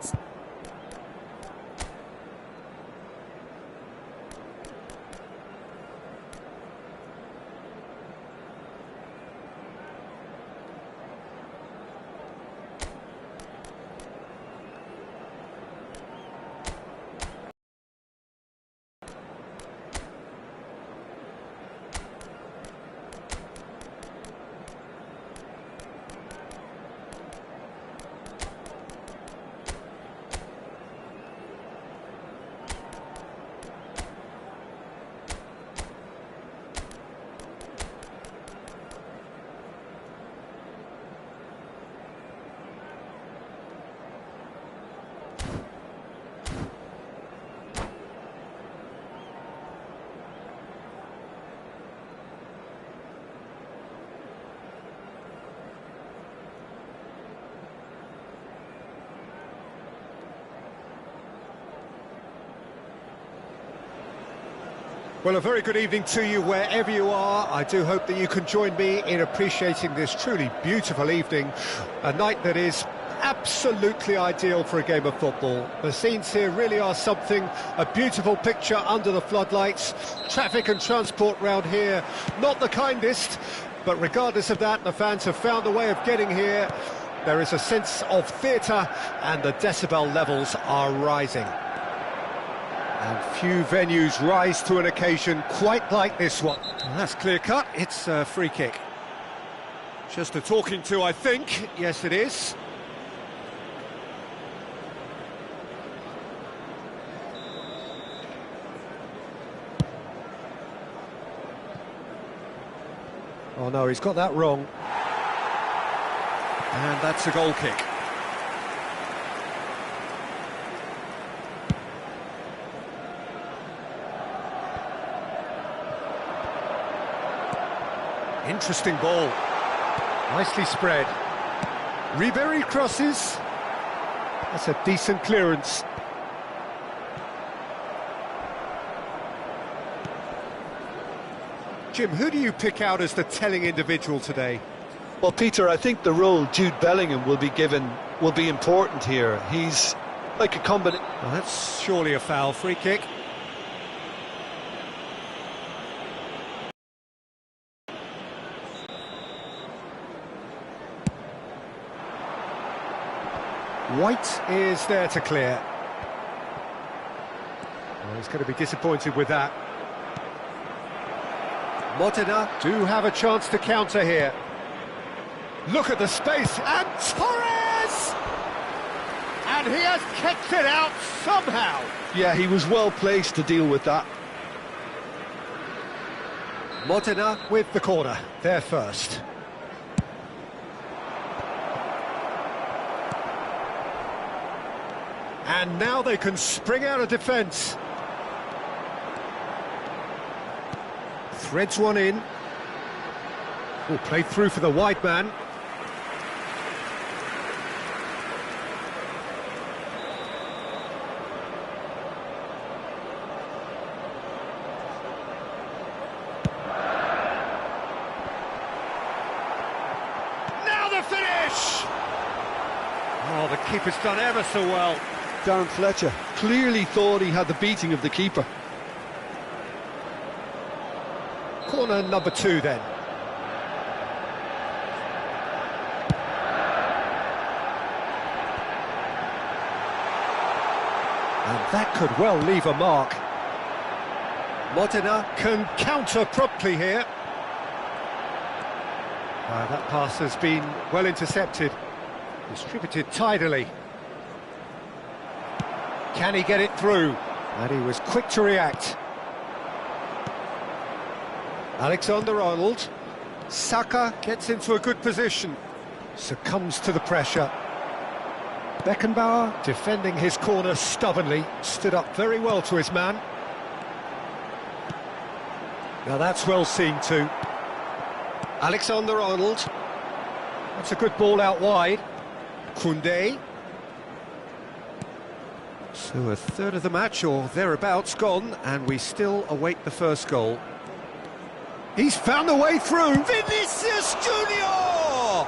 minutes. Well, a very good evening to you wherever you are. I do hope that you can join me in appreciating this truly beautiful evening, a night that is absolutely ideal for a game of football. The scenes here really are something, a beautiful picture under the floodlights. Traffic and transport round here, not the kindest, but regardless of that, the fans have found a way of getting here. There is a sense of theatre and the decibel levels are rising. And few venues rise to an occasion quite like this one. And that's clear-cut, it's a free kick. Just a talking to, I think. Yes, it is. Oh no, he's got that wrong. And that's a goal kick. Interesting ball. Nicely spread. Ribery crosses. That's a decent clearance. Jim, who do you pick out as the telling individual today? Well, Peter, I think the role Jude Bellingham will be given will be important here. He's like a combination. Well, that's surely a foul. Free kick. White is there to clear. Well, he's going to be disappointed with that. Modena do have a chance to counter here. Look at the space, and Torres! And he has kicked it out somehow. Yeah, he was well placed to deal with that. Modena with the corner, there first. And now they can spring out of defence. Threads one in. Oh, played through for the wide man. Now the finish! Oh, the keeper's done ever so well. Darren Fletcher clearly thought he had the beating of the keeper. Corner number 2 then. And that could well leave a mark. Modena can counter promptly here. That pass has been well intercepted. Distributed tidily. Can he get it through? And he was quick to react. Alexander-Arnold. Saka gets into a good position. Succumbs to the pressure. Beckenbauer, defending his corner stubbornly, stood up very well to his man. Now that's well seen too. Alexander-Arnold. That's a good ball out wide. Koundé. So a third of the match, or thereabouts, gone, and we still await the first goal. He's found a way through. Vinicius Junior!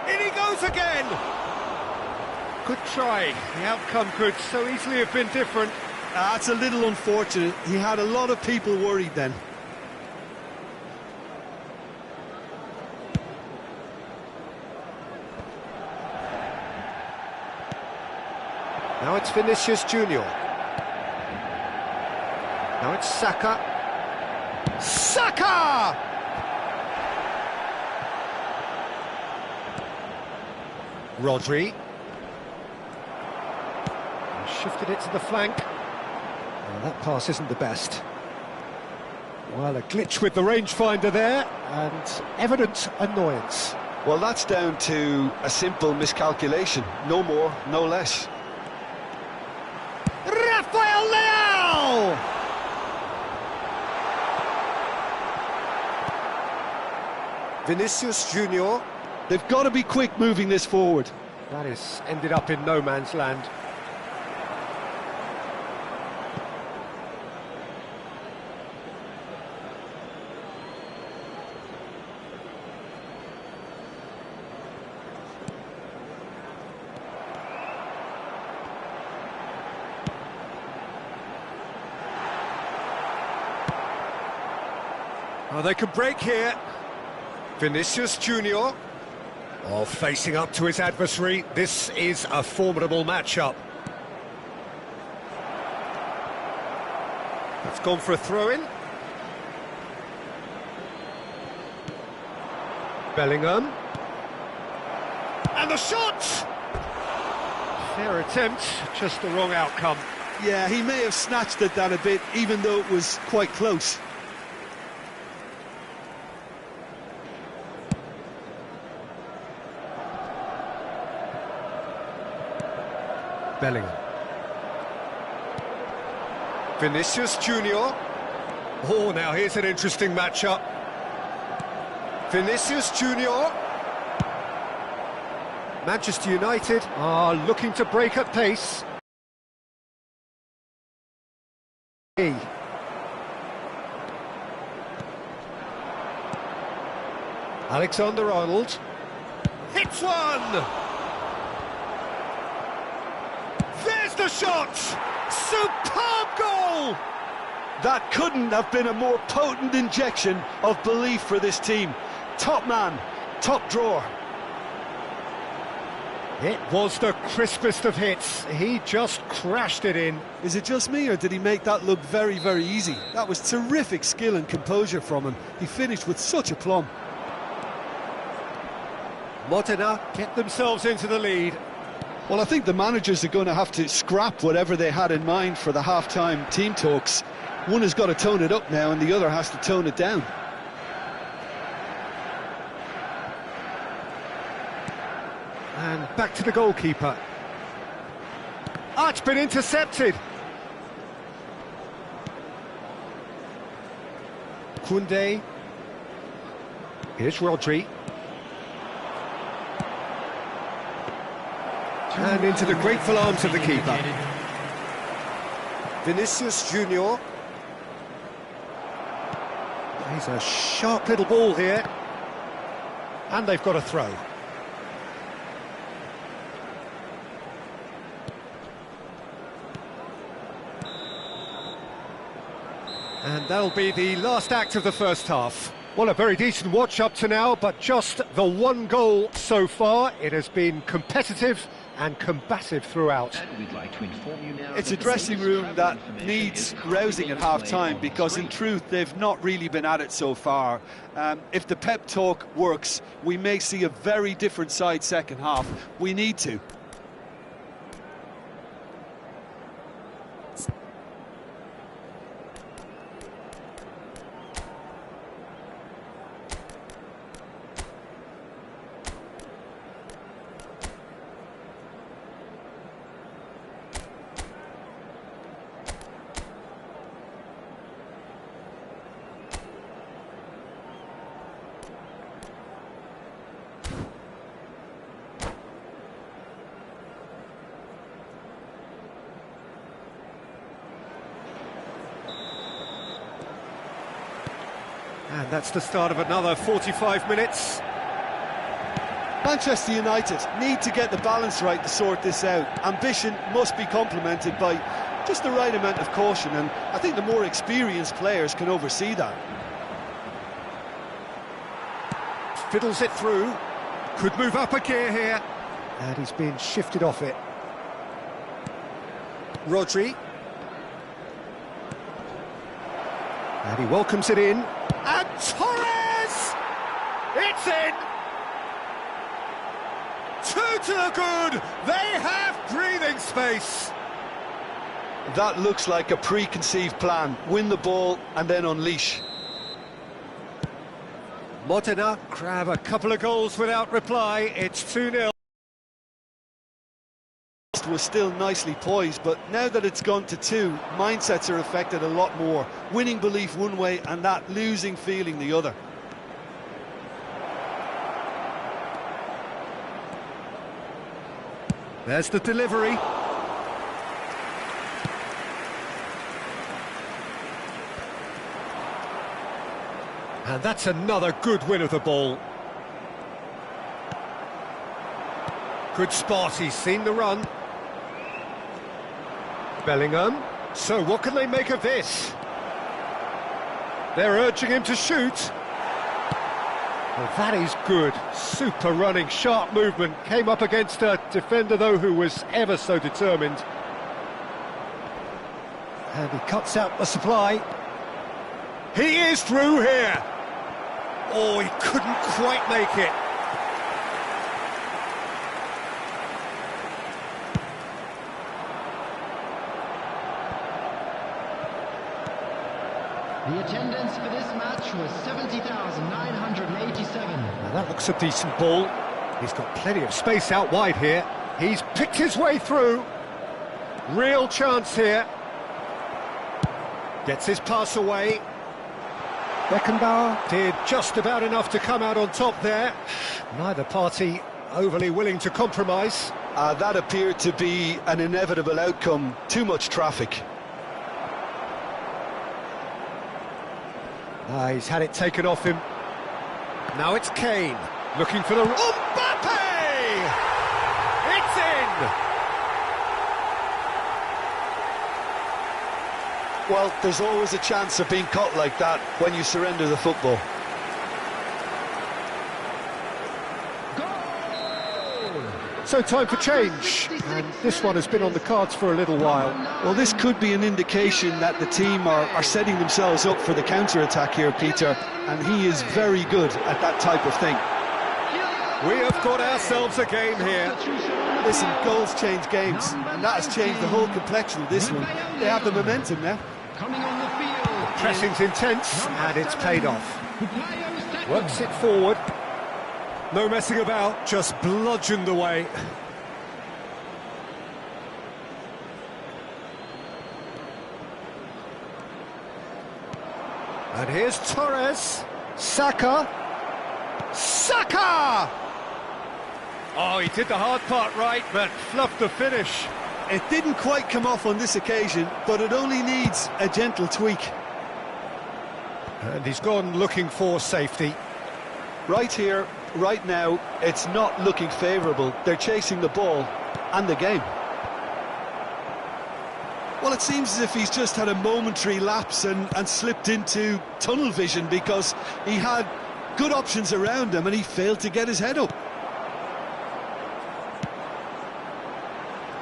In he goes again! Good try. The outcome could so easily have been different. That's a little unfortunate. He had a lot of people worried then. Now it's Vinicius Junior. Now it's Saka. Saka! Rodri. Shifted it to the flank. Well, that pass isn't the best. Well, a glitch with the rangefinder there, and evident annoyance. Well, that's down to a simple miscalculation. No more, no less. Rafael Leao! Vinicius Junior. They've got to be quick moving this forward. That is ended up in no man's land. Oh, they could break here. Vinicius Junior. Oh, facing up to his adversary. This is a formidable matchup. That's gone for a throw-in. Bellingham. And the shot! Fair attempt, just the wrong outcome. Yeah, he may have snatched at that a bit, even though it was quite close. Bellingham. Vinicius Junior. Oh, now here's an interesting matchup. Vinicius Junior. Manchester United are looking to break at pace. Alexander-Arnold. Hits one! There's the shot! Superb goal! That couldn't have been a more potent injection of belief for this team. Top man, top drawer. It was the crispest of hits. He just crashed it in. Is it just me, or did he make that look very, very easy? That was terrific skill and composure from him. He finished with such aplomb. Modena get themselves into the lead. Well, I think the managers are going to have to scrap whatever they had in mind for the half-time team talks. One has got to tone it up now, and the other has to tone it down. And back to the goalkeeper. Ah, it's been intercepted. Koundé. Here's Rodri. And into the grateful arms of the keeper. Vinicius Junior. He's a sharp little ball here. And they've got a throw. And that'll be the last act of the first half. Well, a very decent watch up to now, but just the one goal so far. It has been competitive and combative throughout. We'd like to inform you now it's a dressing room that needs rousing at half-time, because in truth they've not really been at it so far. If the pep talk works, we may see a very different side second half. We need to. And that's the start of another 45 minutes. Manchester United need to get the balance right to sort this out. Ambition must be complemented by just the right amount of caution, and I think the more experienced players can oversee that. Fiddles it through. Could move up a gear here. And he's being shifted off it. Rodri. And he welcomes it in. And Torres! It's in! 2 to the good! They have breathing space! That looks like a preconceived plan. Win the ball and then unleash. Modena grab a couple of goals without reply. It's 2-0. Was still nicely poised, but now that it's gone to 2, mindsets are affected a lot more. Winning belief one way and that losing feeling the other. There's the delivery. And that's another good win of the ball. Good spot, he's seen the run. Bellingham. So what can they make of this? They're urging him to shoot. Well, that is good. Super running, sharp movement. Came up against a defender, though, who was ever so determined. And he cuts out the supply. He is through here. Oh, he couldn't quite make it. The attendance for this match was 70,987. Now that looks a decent ball. He's got plenty of space out wide here. He's picked his way through. Real chance here. Gets his pass away. Beckenbauer did just about enough to come out on top there. Neither party overly willing to compromise. That appeared to be an inevitable outcome. Too much traffic. He's had it taken off him. Now it's Kane, looking for the... Mbappe! It's in! Well, there's always a chance of being caught like that when you surrender the football. So time for change, and this one has been on the cards for a little while. Well, this could be an indication that the team are setting themselves up for the counter-attack here, Peter, and he is very good at that type of thing. We have got ourselves a game here. Listen, goals change games, and that has changed the whole complexion of this one. They have the momentum now. Coming on the field. Pressing's intense, and it's paid off. Works it forward. No messing about, just bludgeoned away. And here's Torres. Saka. Saka! Oh, he did the hard part right, but fluffed the finish. It didn't quite come off on this occasion, but it only needs a gentle tweak. And he's gone looking for safety. Right here, right now, it's not looking favourable. They're chasing the ball and the game. Well, it seems as if he's just had a momentary lapse and slipped into tunnel vision, because he had good options around him and he failed to get his head up.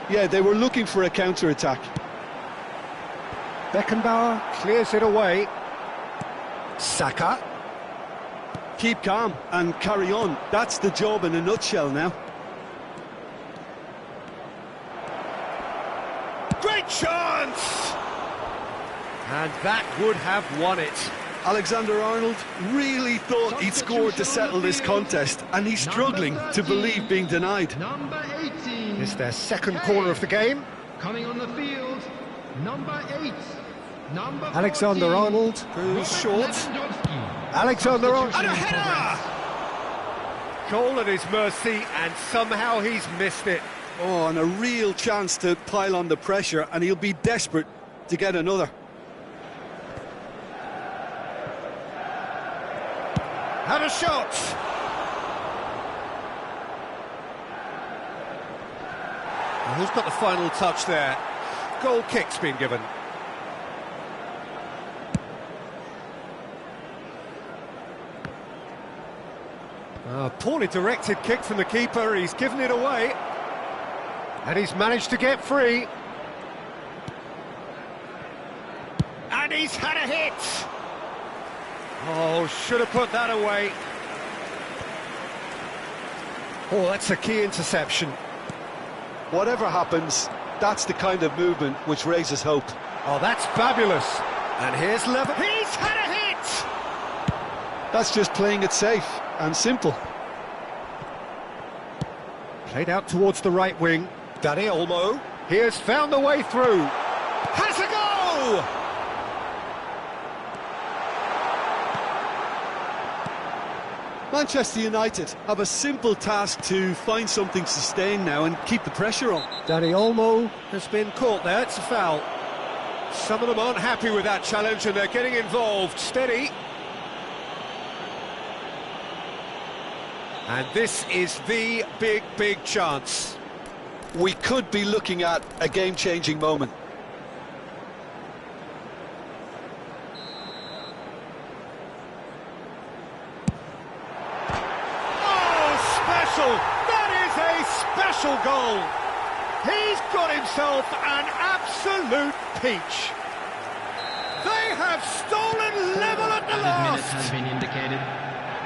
Yeah, they were looking for a counter-attack. Beckenbauer clears it away. Saka. Keep calm and carry on. That's the job in a nutshell now. Great chance! And that would have won it. Alexander-Arnold really thought he'd scored to settle this contest, and he's struggling to believe being denied. Number 18. It's their second corner of the game. Coming on the field. Number 8. Number 14. Alexander-Arnold goes short. Alexander-Arnold. And a header! Goal at his mercy, and somehow he's missed it. Oh, and a real chance to pile on the pressure, and he'll be desperate to get another. And a shot! Who's got the final touch there? Goal kick's been given. Poorly directed kick from the keeper, he's given it away. And he's managed to get free. And he's had a hit! Oh, should have put that away. Oh, that's a key interception. Whatever happens, that's the kind of movement which raises hope. Oh, that's fabulous. And here's Lever. He's had a hit! That's just playing it safe and simple. Played out towards the right wing. Danny Olmo. He has found the way through. Has a go! Manchester United have a simple task to find something sustained now and keep the pressure on. Danny Olmo has been caught there, it's a foul. Some of them aren't happy with that challenge and they're getting involved. Steady. And this is the big chance. We could be looking at a game-changing moment. That is a special goal. He's got himself an absolute peach. They have stolen level at the last. Minutes has been indicated.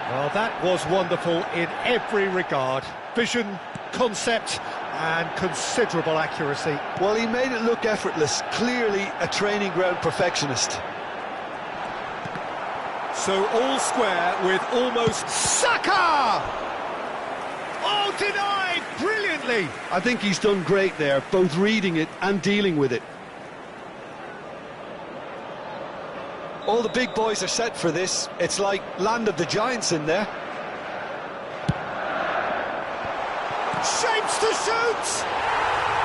Well, that was wonderful in every regard. Vision, concept, and considerable accuracy. Well, he made it look effortless. Clearly a training ground perfectionist. So all square with almost Saka! Oh, denied brilliantly! I think he's done great there, both reading it and dealing with it. All the big boys are set for this. It's like Land of the Giants in there. Shapes to shoot!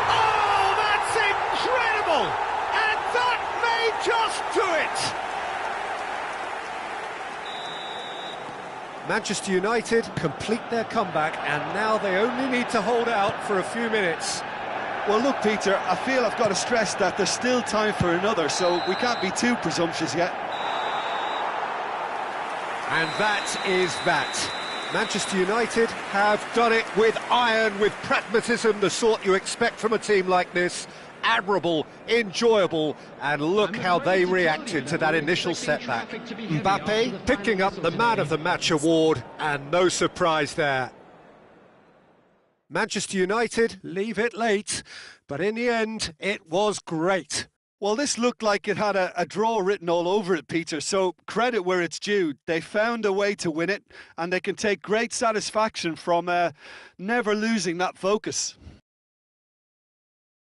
Oh, that's incredible! And that may just do it! Manchester United complete their comeback and now they only need to hold out for a few minutes. Well, look, Peter, I feel I've got to stress that there's still time for another, so we can't be too presumptuous yet. And that is that. Manchester United have done it with iron, with pragmatism, the sort you expect from a team like this. Admirable, enjoyable, and look how they reacted to that initial setback. Mbappe picking up the Man of the Match award, and no surprise there. Manchester United leave it late, but in the end, it was great. Well, this looked like it had a draw written all over it, Peter, so credit where it's due. They found a way to win it, and they can take great satisfaction from never losing that focus.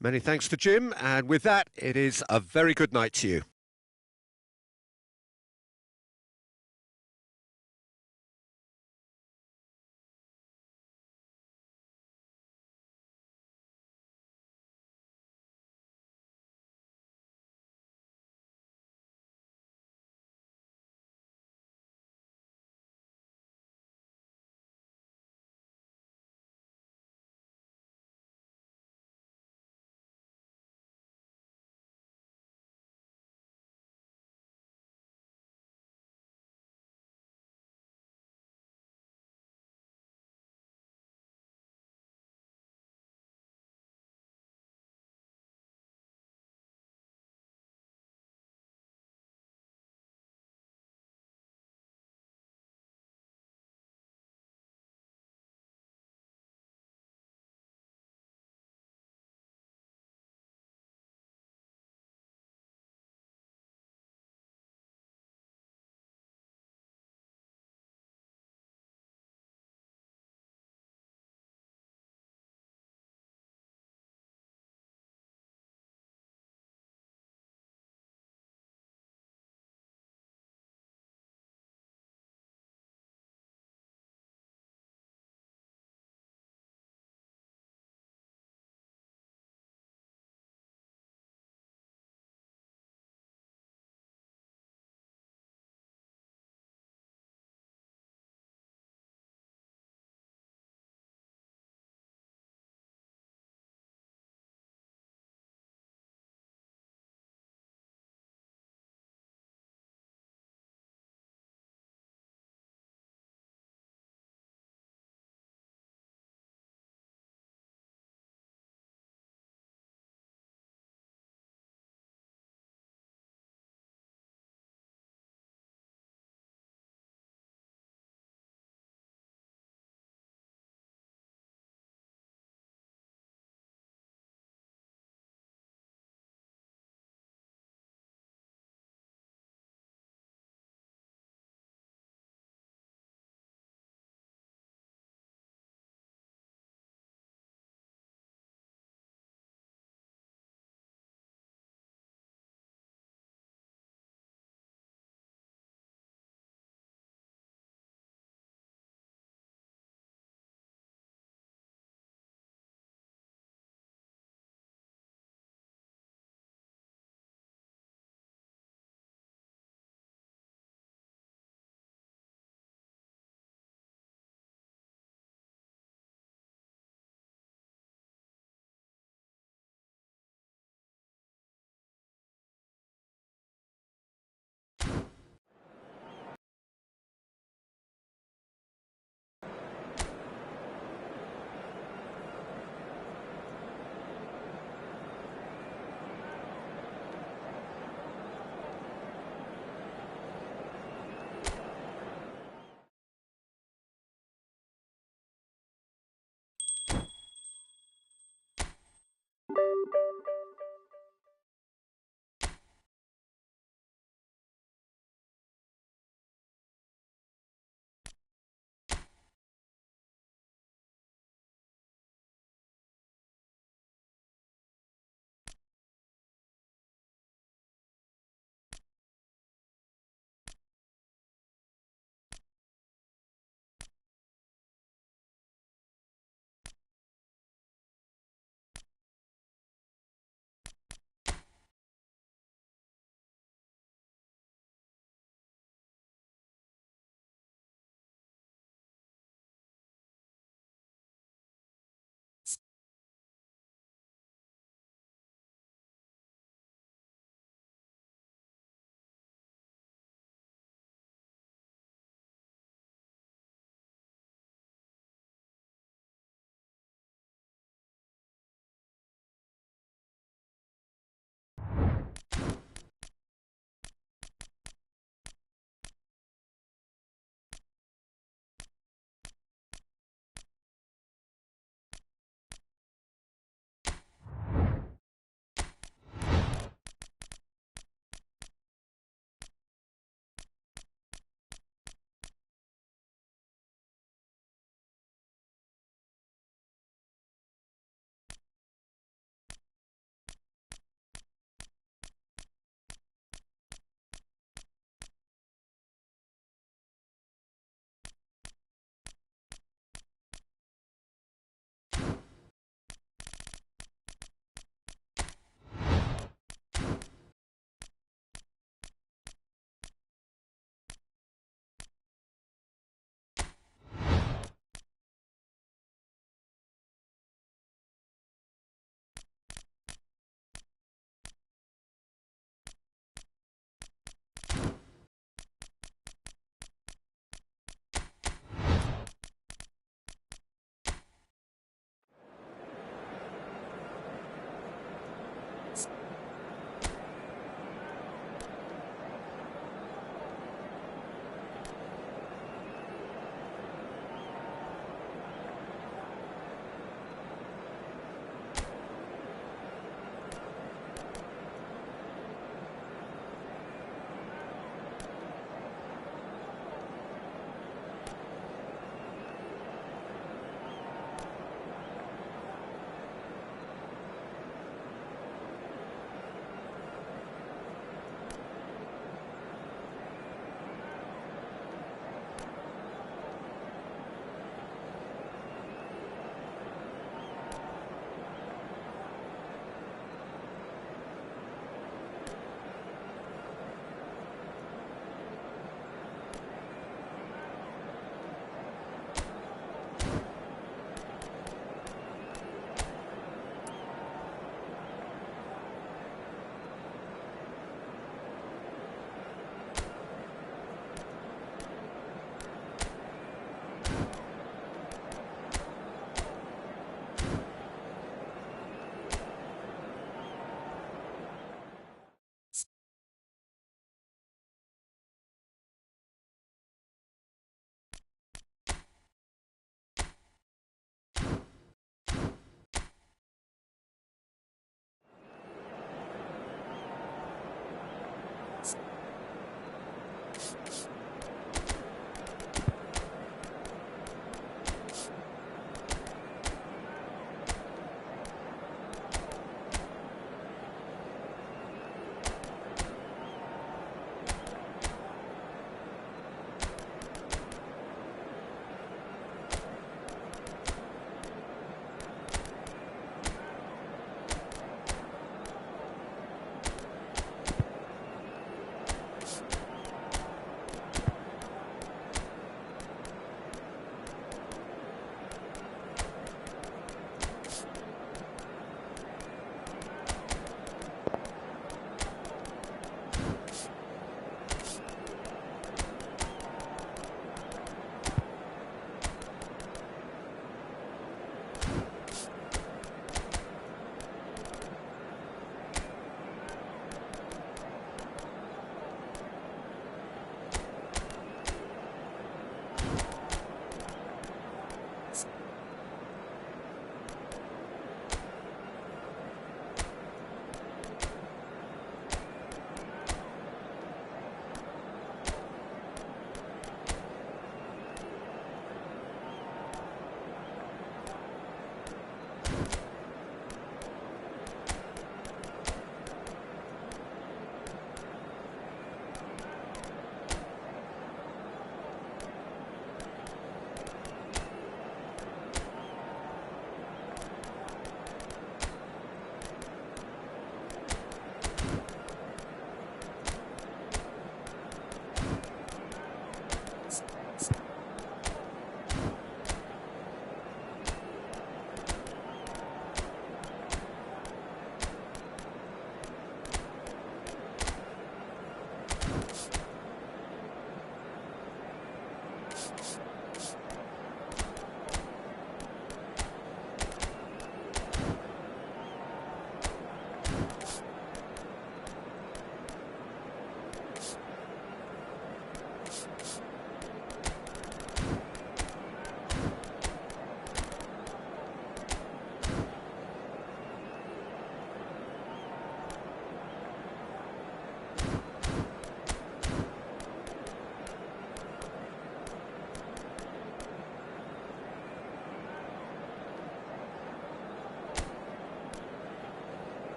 Many thanks to Jim, and with that, it is a very good night to you.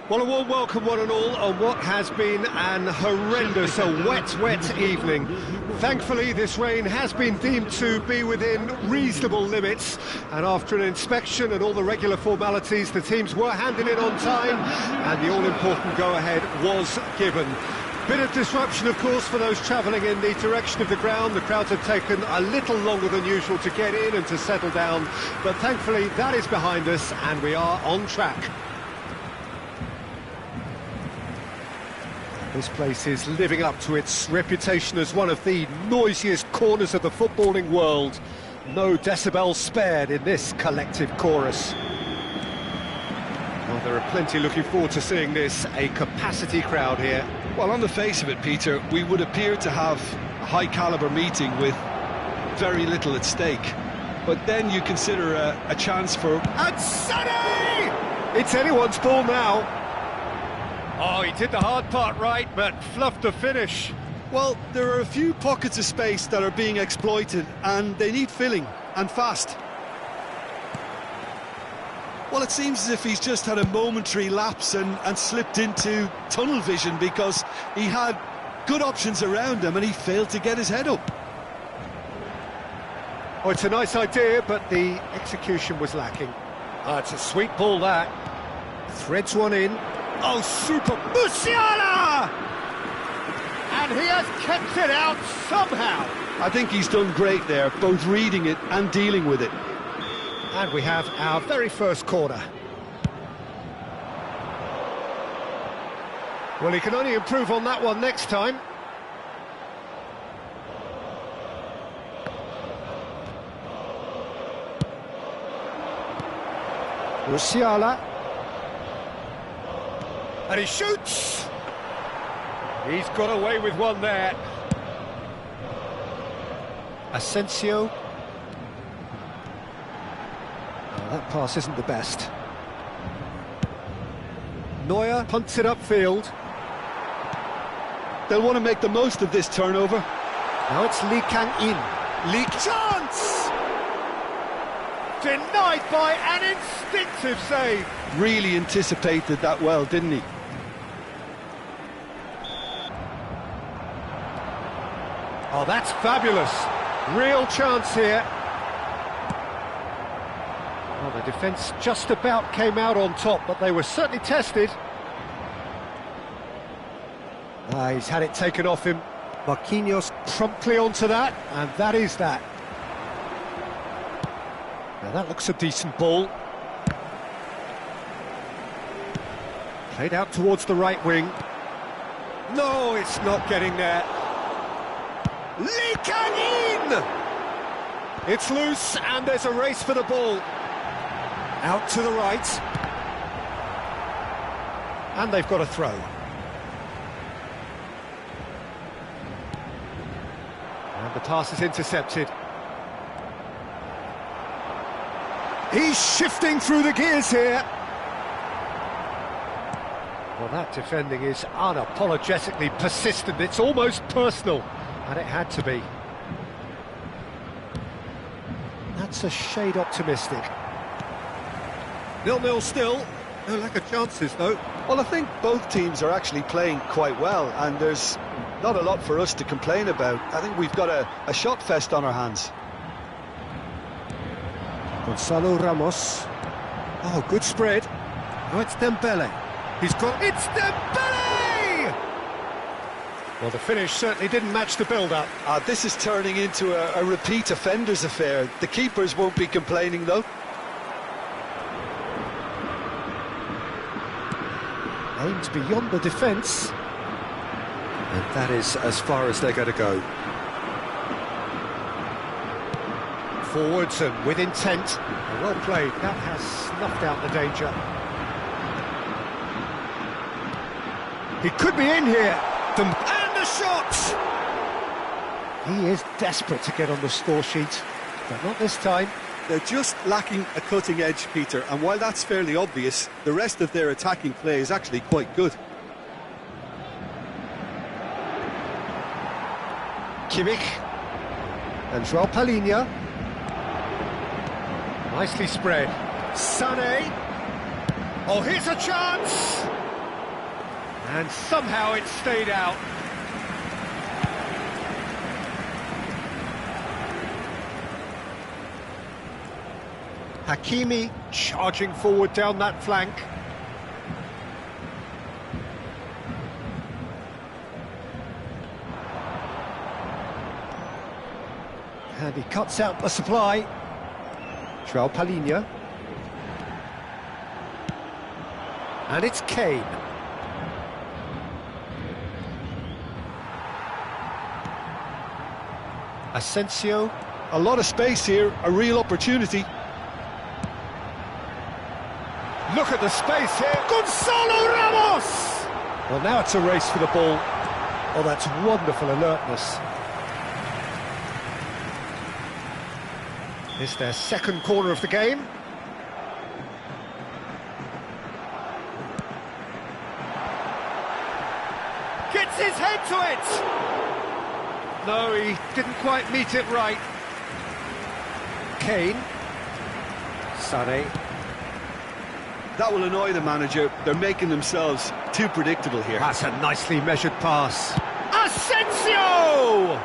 Well, a warm welcome, one and all, on what has been an horrendous, a wet evening. Thankfully, this rain has been deemed to be within reasonable limits, and after an inspection and all the regular formalities, the teams were handed in on time, and the all-important go-ahead was given. Bit of disruption, of course, for those travelling in the direction of the ground. The crowds have taken a little longer than usual to get in and to settle down, but thankfully that is behind us, and we are on track. This place is living up to its reputation as one of the noisiest corners of the footballing world. No decibels spared in this collective chorus. Well, there are plenty looking forward to seeing this, a capacity crowd here. Well, on the face of it, Peter, we would appear to have a high-caliber meeting with very little at stake. But then you consider a chance for... And Sonny! It's anyone's ball now. Oh, he did the hard part right, but fluffed the finish. Well, there are a few pockets of space that are being exploited, and they need filling, and fast. Well, it seems as if he's just had a momentary lapse and slipped into tunnel vision, because he had good options around him and he failed to get his head up. Oh, it's a nice idea, but the execution was lacking. It's a sweet ball, that. Threads one in. Oh, super Musiala! And he has kept it out somehow. I think he's done great there, both reading it and dealing with it. And we have our very first corner. Well, he can only improve on that one next time. Musiala. And he shoots! He's got away with one there. Asensio. Oh, that pass isn't the best. Neuer punts it upfield. They'll want to make the most of this turnover. Now it's Lee Kang-in. Lee chance! Denied by an instinctive save. Really anticipated that well, didn't he? Oh, that's fabulous. Real chance here. Well, the defence just about came out on top, but they were certainly tested. He's had it taken off him. Marquinhos promptly onto that, and that is that. Now that looks a decent ball. Played out towards the right wing. No, it's not getting there. Lee Kang-in! It's loose, and there's a race for the ball. Out to the right. And they've got a throw. And the pass is intercepted. He's shifting through the gears here. Well, that defending is unapologetically persistent. It's almost personal. And it had to be. That's a shade optimistic. 0-0 still. No lack of chances, though. Well, I think both teams are actually playing quite well, and there's not a lot for us to complain about. I think we've got a shot fest on our hands. Gonzalo Ramos. Oh, good spread. Now it's Dembele. He's got... It's Dembele! Well, the finish certainly didn't match the build-up. This is turning into a repeat offenders affair. The keepers won't be complaining, though. Aimed beyond the defence. And that is as far as they're going to go. Forwards and with intent. Well played. That has snuffed out the danger. He could be in here. And the shot! He is desperate to get on the score sheet, but not this time. They're just lacking a cutting edge, Peter, and while that's fairly obvious, the rest of their attacking play is actually quite good. Kimmich and João Palhinha. Nicely spread. Sané. Oh, here's a chance! And somehow it stayed out. Hakimi charging forward down that flank. And he cuts out the supply. João Palhinha. And it's Kane. Asensio. A lot of space here, a real opportunity. Look at the space here. Gonzalo Ramos! Well, now it's a race for the ball. Oh, that's wonderful alertness. It's their second corner of the game. Gets his head to it! No, he didn't quite meet it right. Kane. Sané. That will annoy the manager. They're making themselves too predictable here. That's a nicely measured pass. Asensio!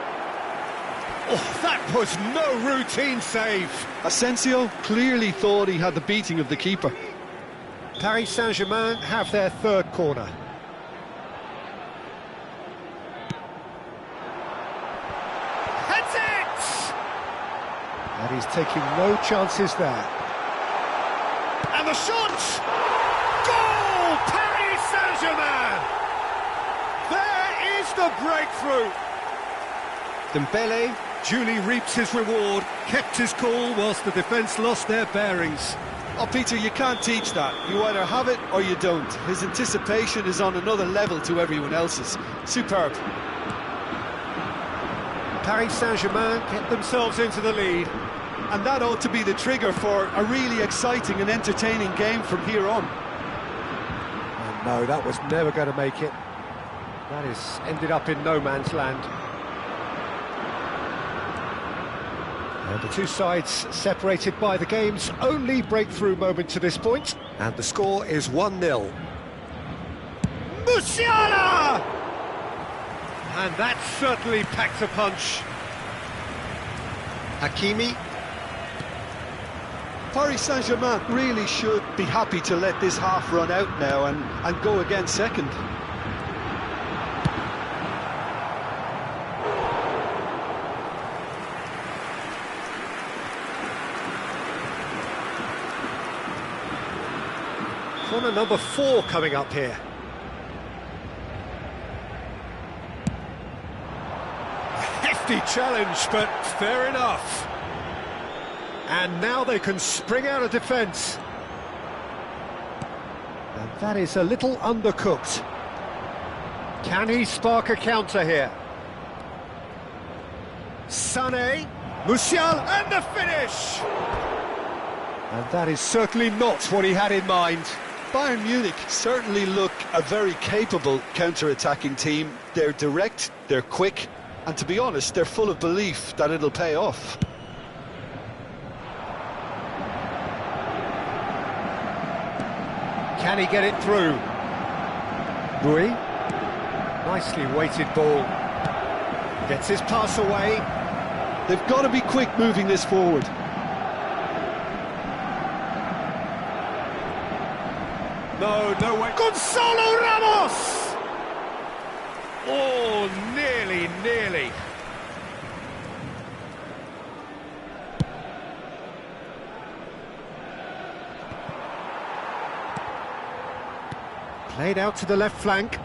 Oh, that was no routine save. Asensio clearly thought he had the beating of the keeper. Paris Saint-Germain have their third corner. Heads it! And he's taking no chances there. And the shot! Goal! Paris Saint-Germain! There is the breakthrough! Dembele duly reaps his reward, kept his cool whilst the defence lost their bearings. Oh, Peter, you can't teach that. You either have it or you don't. His anticipation is on another level to everyone else's. Superb. Paris Saint-Germain get themselves into the lead. And that ought to be the trigger for a really exciting and entertaining game from here on. Oh, no, that was never going to make it. That is ended up in no man's land. And the two sides separated by the game's only breakthrough moment to this point. And the score is 1-0. Musiala! And that certainly packed a punch. Hakimi. Paris Saint-Germain really should be happy to let this half run out now and go again second. Corner number 4 coming up here. Hefty challenge, but fair enough. And now they can spring out of defence. And that is a little undercooked. Can he spark a counter here? Sané, Musiala, and the finish! And that is certainly not what he had in mind. Bayern Munich certainly look a very capable counter-attacking team. They're direct, they're quick, and to be honest, they're full of belief that it'll pay off. Can he get it through? Rui. Nicely weighted ball. Gets his pass away. They've got to be quick moving this forward. No way. Gonzalo Ramos! Oh, nearly. Played out to the left flank.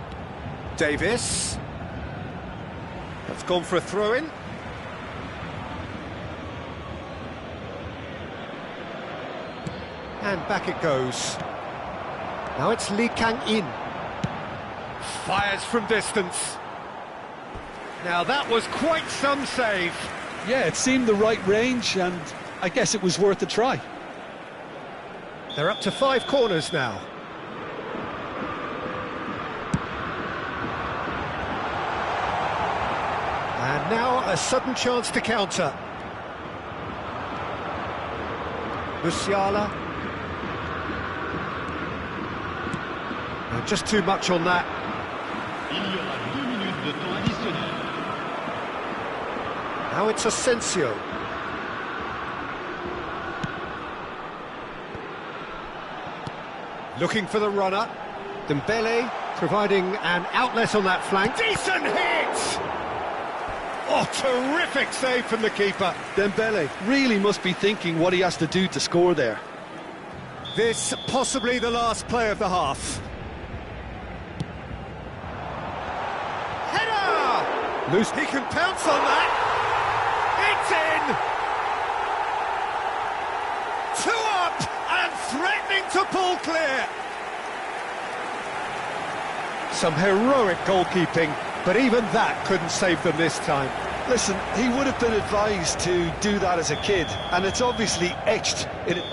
Davis. That's gone for a throw-in. And back it goes. Now it's Lee Kang-in. Fires from distance. Now that was quite some save. Yeah, it seemed the right range, and I guess it was worth a try. They're up to 5 corners now. And now a sudden chance to counter. Musiala. Just too much on that. Il y aura 2 minutes de temps additionnel. Now it's Asensio. Looking for the runner. Dembele providing an outlet on that flank. Decent hit! Oh, terrific save from the keeper. Dembele really must be thinking what he has to do to score there. This possibly the last play of the half. Header! Loose. He can pounce on that. It's in! 2 up and threatening to pull clear. Some heroic goalkeeping, but even that couldn't save them this time. Listen, he would have been advised to do that as a kid, and it's obviously etched in it.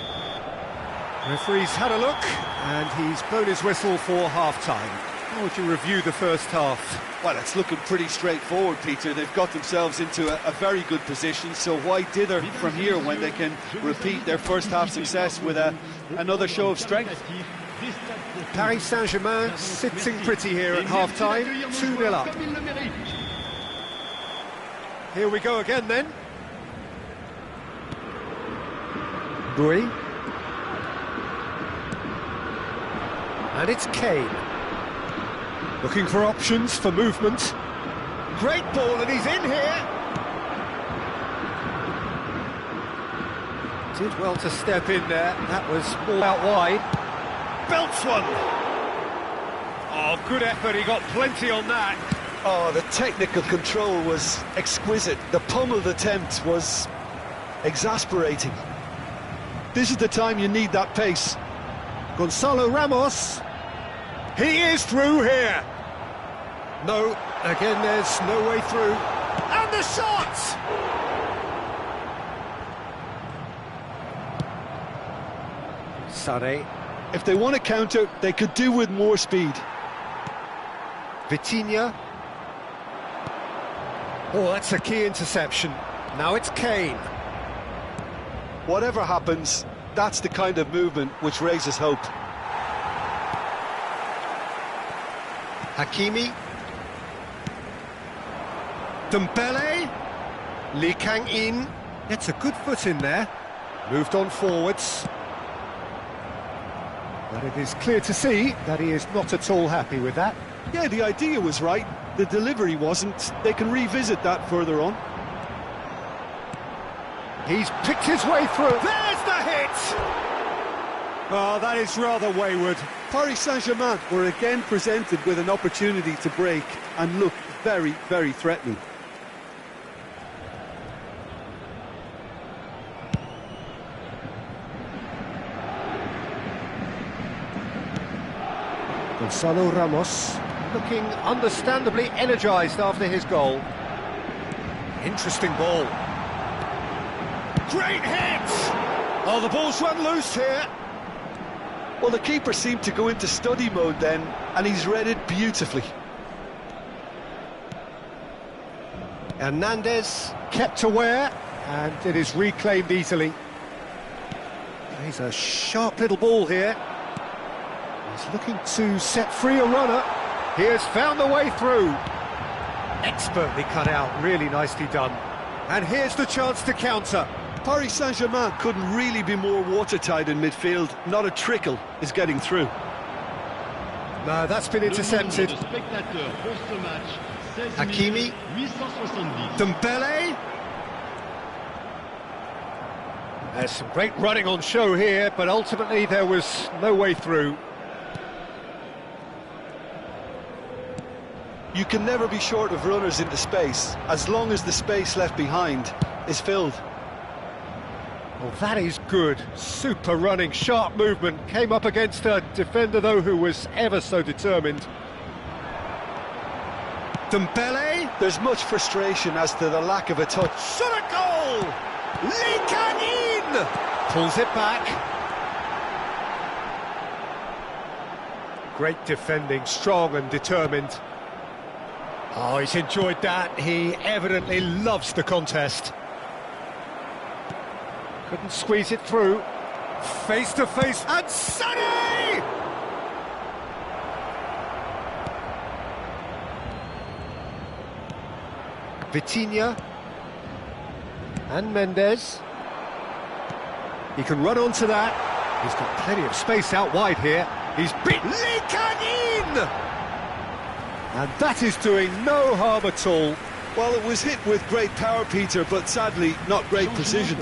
Referee's had a look, and he's blown his whistle for half-time. How would you review the first half? Well, it's looking pretty straightforward, Peter. They've got themselves into a very good position, so why dither from here when they can repeat their first half success with another show of strength? Paris Saint-Germain sitting pretty here at half-time, 2-0 up. Here we go again then. Bui. And it's Kane. Looking for options for movement. Great ball, and he's in here. Did well to step in there. That was all out wide. Belts one. Oh, good effort. He got plenty on that. Oh, the technical control was exquisite. The pummeled attempt was exasperating. This is the time you need that pace. Gonzalo Ramos. He is through here. No, again there's no way through. And the shot! Sane. If they want to counter, they could do with more speed. Vitinha. Oh, that's a key interception. Now it's Kane. Whatever happens, that's the kind of movement which raises hope. Hakimi. Dembele. Lee Kang-in. Gets a good foot in there. Moved on forwards. But it is clear to see that he is not at all happy with that. Yeah, the idea was right. The delivery wasn't. They can revisit that further on. He's picked his way through. There's the hit! Oh, that is rather wayward. Paris Saint-Germain were again presented with an opportunity to break and look very, very threatening. Gonzalo Ramos looking understandably energised after his goal. Interesting ball. Great hit! Oh, the ball's run loose here. Well, the keeper seemed to go into study mode then, and he's read it beautifully. Hernandez kept aware, and it is reclaimed easily. He's a sharp little ball here. He's looking to set free a runner. He has found the way through. Expertly cut out, really nicely done. And here's the chance to counter. Paris Saint-Germain couldn't really be more watertight in midfield. Not a trickle is getting through. No, that's been intercepted. Hakimi. Dembele. There's some great running on show here, but ultimately there was no way through. You can never be short of runners into space, as long as the space left behind is filled. Well, that is good. Super running, sharp movement. Came up against a defender, though, who was ever so determined. Dembele. There's much frustration as to the lack of a touch. Shot a goal! Lee Kang-in! Pulls it back. Great defending, strong and determined. Oh, he's enjoyed that. He evidently loves the contest. Couldn't squeeze it through. Face to face, and Sané! Vitinha. And Mendes. He can run onto that. He's got plenty of space out wide here. He's beaten in! And that is doing no harm at all. Well, it was hit with great power, Peter, but sadly not great precision.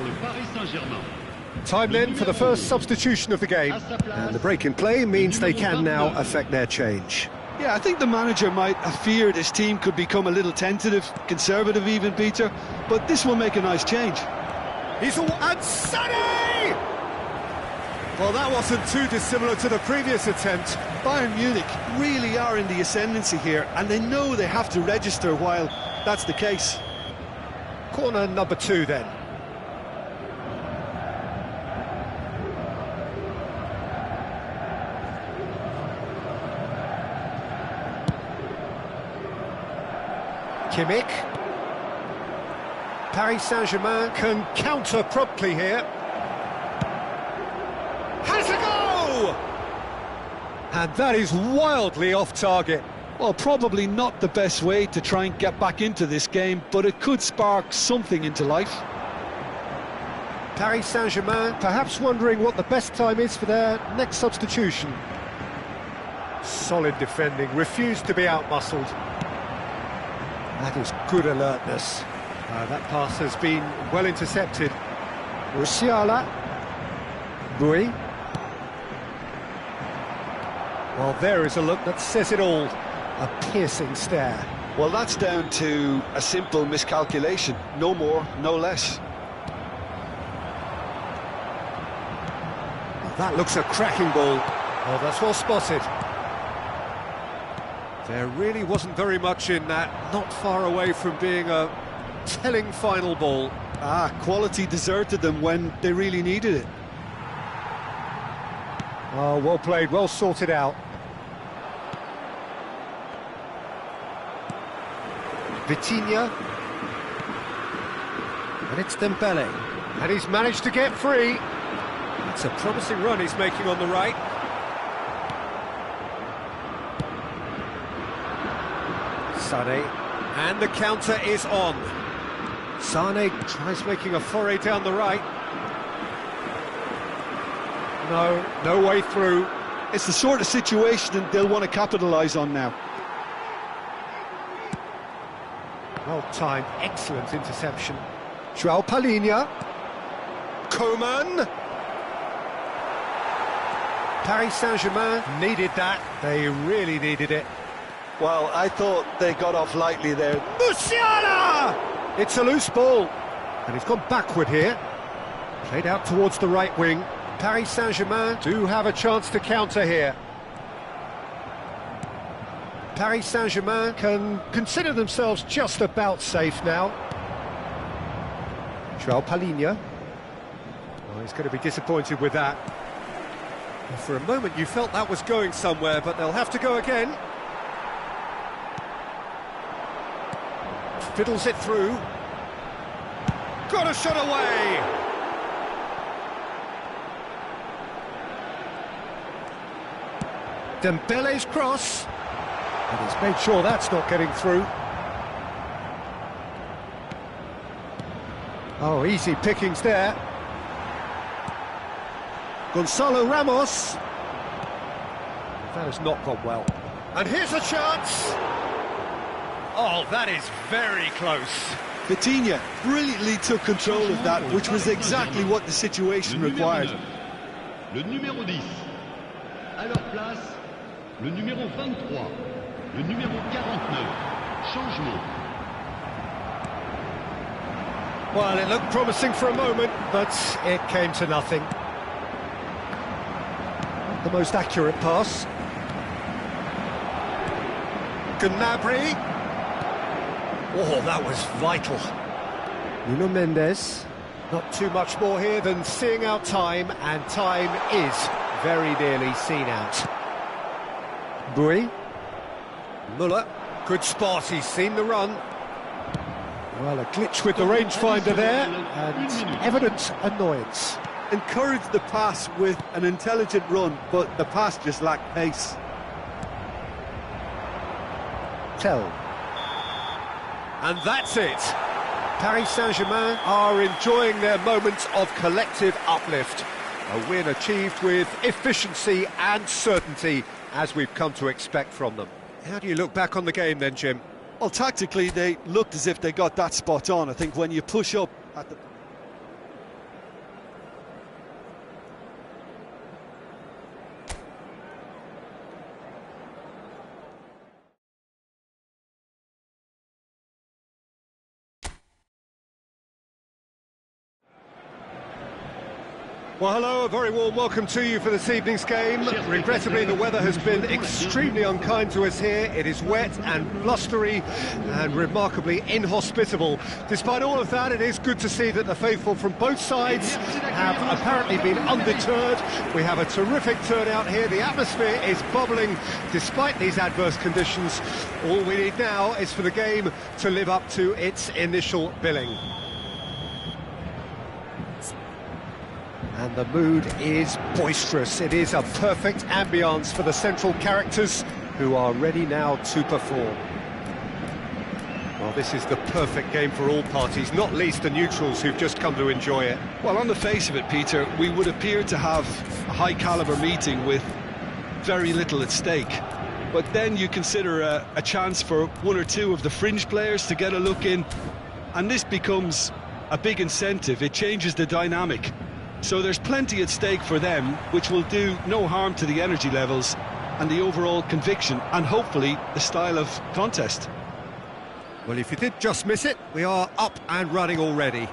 Time then for the first substitution of the game. And the break in play means they can now affect their change. Yeah, I think the manager might have feared his team could become a little tentative, conservative even, Peter, but this will make a nice change. And Sonny! Well, that wasn't too dissimilar to the previous attempt. Bayern Munich really are in the ascendancy here, and they know they have to register while that's the case. Corner number 2 then. Kimmich. Paris Saint-Germain can counter promptly here. Has a go! And that is wildly off target. Well, probably not the best way to try and get back into this game, but it could spark something into life. Paris Saint-Germain perhaps wondering what the best time is for their next substitution. Solid defending, refused to be outmuscled. That is good alertness. That pass has been well intercepted. Musiala. Bui. Well, there is a look that says it all. A piercing stare. Well, that's down to a simple miscalculation. No more, no less. Well, that looks a cracking ball. Oh, that's well spotted. There really wasn't very much in that. Not far away from being a telling final ball. Quality deserted them when they really needed it. Oh, well played, well sorted out. Vitinha. And it's Dembele. And he's managed to get free. It's a promising run he's making on the right. Sané. And the counter is on. Sané tries making a foray down the right. No way through. It's the sort of situation that they'll want to capitalise on now. Well timed, excellent interception. João Palhinha. Coman. Paris Saint-Germain needed that. They really needed it. Well, I thought they got off lightly there. Musiala! It's a loose ball. And he's gone backward here. Played out towards the right wing. Paris Saint-Germain do have a chance to counter here. Paris Saint-Germain can consider themselves just about safe now. João Palhinha. Oh, he's going to be disappointed with that. Well, for a moment you felt that was going somewhere, but they'll have to go again. Fiddles it through. Got a shot away! Dembele's cross. And he's made sure that's not getting through. Oh, easy pickings there. Gonzalo Ramos. That has not gone well. And here's a chance. Oh, that is very close. Vitinha brilliantly took control of that, which was exactly what the situation required. Le numéro 10. À leur place, le numéro 23. Le numéro 49. Changement. Well, it looked promising for a moment, but it came to nothing. The most accurate pass. Gnabry. Oh, that was vital. Nuno Mendes. Not too much more here than seeing out time, and time is very nearly seen out. Bui. Muller. Good spot, he's seen the run. Well, a glitch with the rangefinder there, and evident annoyance. Encouraged the pass with an intelligent run, but the pass just lacked pace. Tell. And that's it. Paris Saint-Germain are enjoying their moments of collective uplift. A win achieved with efficiency and certainty, as we've come to expect from them. How do you look back on the game then, Jim? Well, tactically, they looked as if they got that spot on. I think when you push up at the... Well, hello, a very warm welcome to you for this evening's game. Regrettably, the weather has been extremely unkind to us here. It is wet and blustery and remarkably inhospitable. Despite all of that, it is good to see that the faithful from both sides have apparently been undeterred. We have a terrific turnout here. The atmosphere is bubbling despite these adverse conditions. All we need now is for the game to live up to its initial billing. And the mood is boisterous. It is a perfect ambience for the central characters who are ready now to perform. Well, this is the perfect game for all parties, not least the neutrals who've just come to enjoy it. Well, on the face of it, Peter, we would appear to have a high-caliber meeting with very little at stake. But then you consider a chance for one or two of the fringe players to get a look in, and this becomes a big incentive. It changes the dynamic. So there's plenty at stake for them, which will do no harm to the energy levels and the overall conviction and hopefully the style of contest. Well, if you did just miss it, we are up and running already.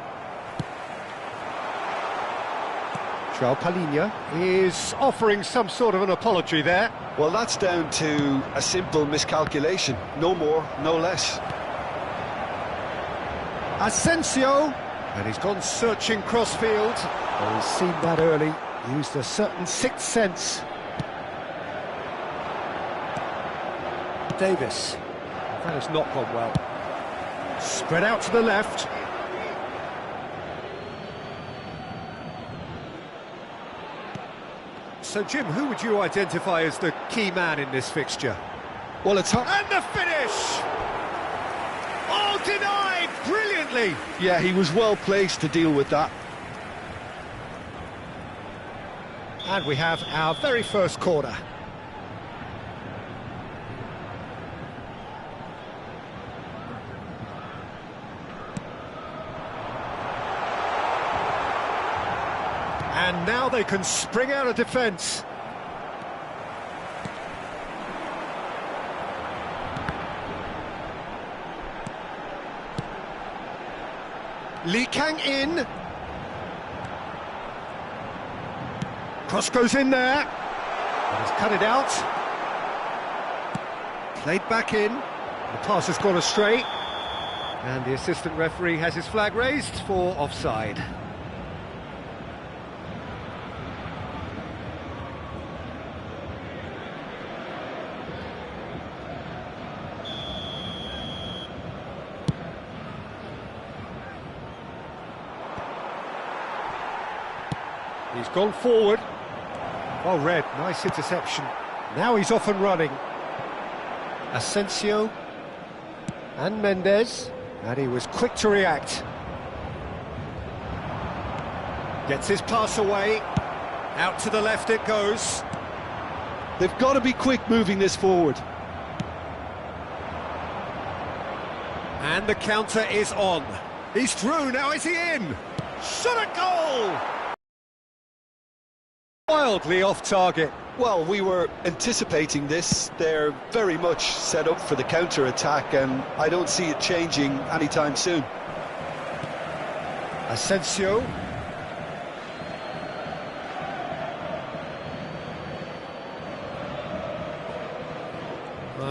João Palhinha is offering some sort of an apology there. Well, that's down to a simple miscalculation. No more, no less. Asensio, and he's gone searching crossfield. Well, he's seen that early, used a certain sixth sense. Davis, that has not gone well. Spread out to the left. So, Jim, who would you identify as the key man in this fixture? Well, it's hard. And the finish! Oh, denied brilliantly! Yeah, he was well placed to deal with that. And we have our very first corner. And now they can spring out of defence. Lee Kang in. Cross goes in there. He's cut it out. Played back in. The pass has gone astray. And the assistant referee has his flag raised for offside. He's gone forward. Well read, nice interception. Now he's off and running. Asensio and Mendes, and he was quick to react. Gets his pass away. Out to the left it goes. They've got to be quick moving this forward. And the counter is on. He's through, now is he in? Shot a goal! Wildly off target. Well, we were anticipating this. They're very much set up for the counter-attack, and I don't see it changing anytime soon. Asensio.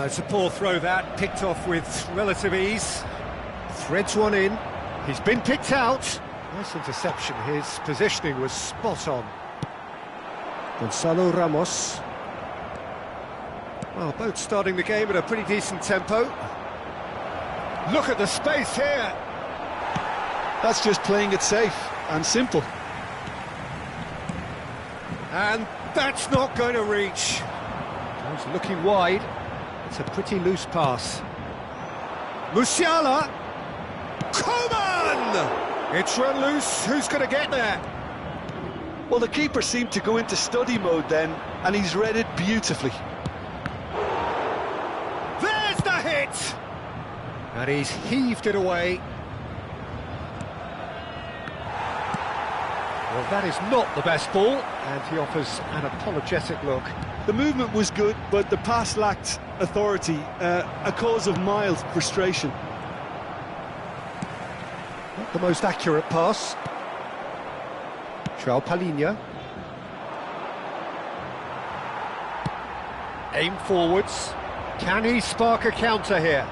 It's a poor throw that, picked off with relative ease. Threads one in. He's been picked out. Nice interception, his positioning was spot on. Gonzalo Ramos. Well, both starting the game at a pretty decent tempo. Look at the space here. That's just playing it safe and simple. And that's not going to reach. He's looking wide. It's a pretty loose pass. Musiala. Coman! It's run loose. Who's going to get there? Well, the keeper seemed to go into study mode then, and he's read it beautifully. There's the hit! And he's heaved it away. Well, that is not the best ball, and he offers an apologetic look. The movement was good, but the pass lacked authority, a cause of mild frustration. Not the most accurate pass. João Palhinha. Aim forwards. Can he spark a counter here?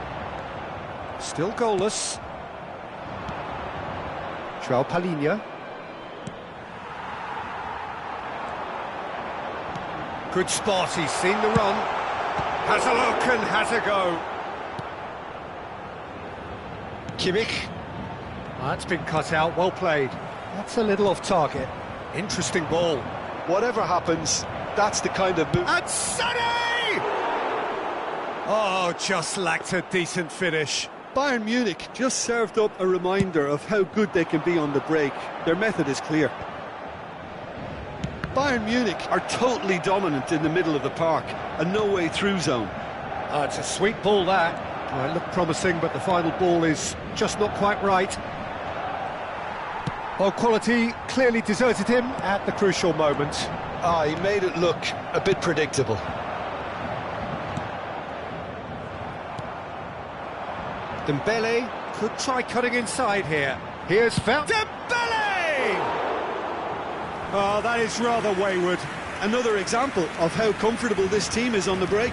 Still goalless. João Palhinha. Good spot, he's seen the run. Has a look and has a go. Kimmich. That's been cut out, well played. That's a little off target. Interesting ball. Whatever happens, that's the kind of move. And Sonny! Oh, just lacked a decent finish. Bayern Munich just served up a reminder of how good they can be on the break. Their method is clear. Bayern Munich are totally dominant in the middle of the park, a no-way through zone. Oh, it's a sweet ball, that. Oh, it looked promising, but the final ball is just not quite right. Well, quality clearly deserted him at the crucial moment. He made it look a bit predictable. Dembele could try cutting inside here. Here's Dembele! Oh, that is rather wayward. Another example of how comfortable this team is on the break.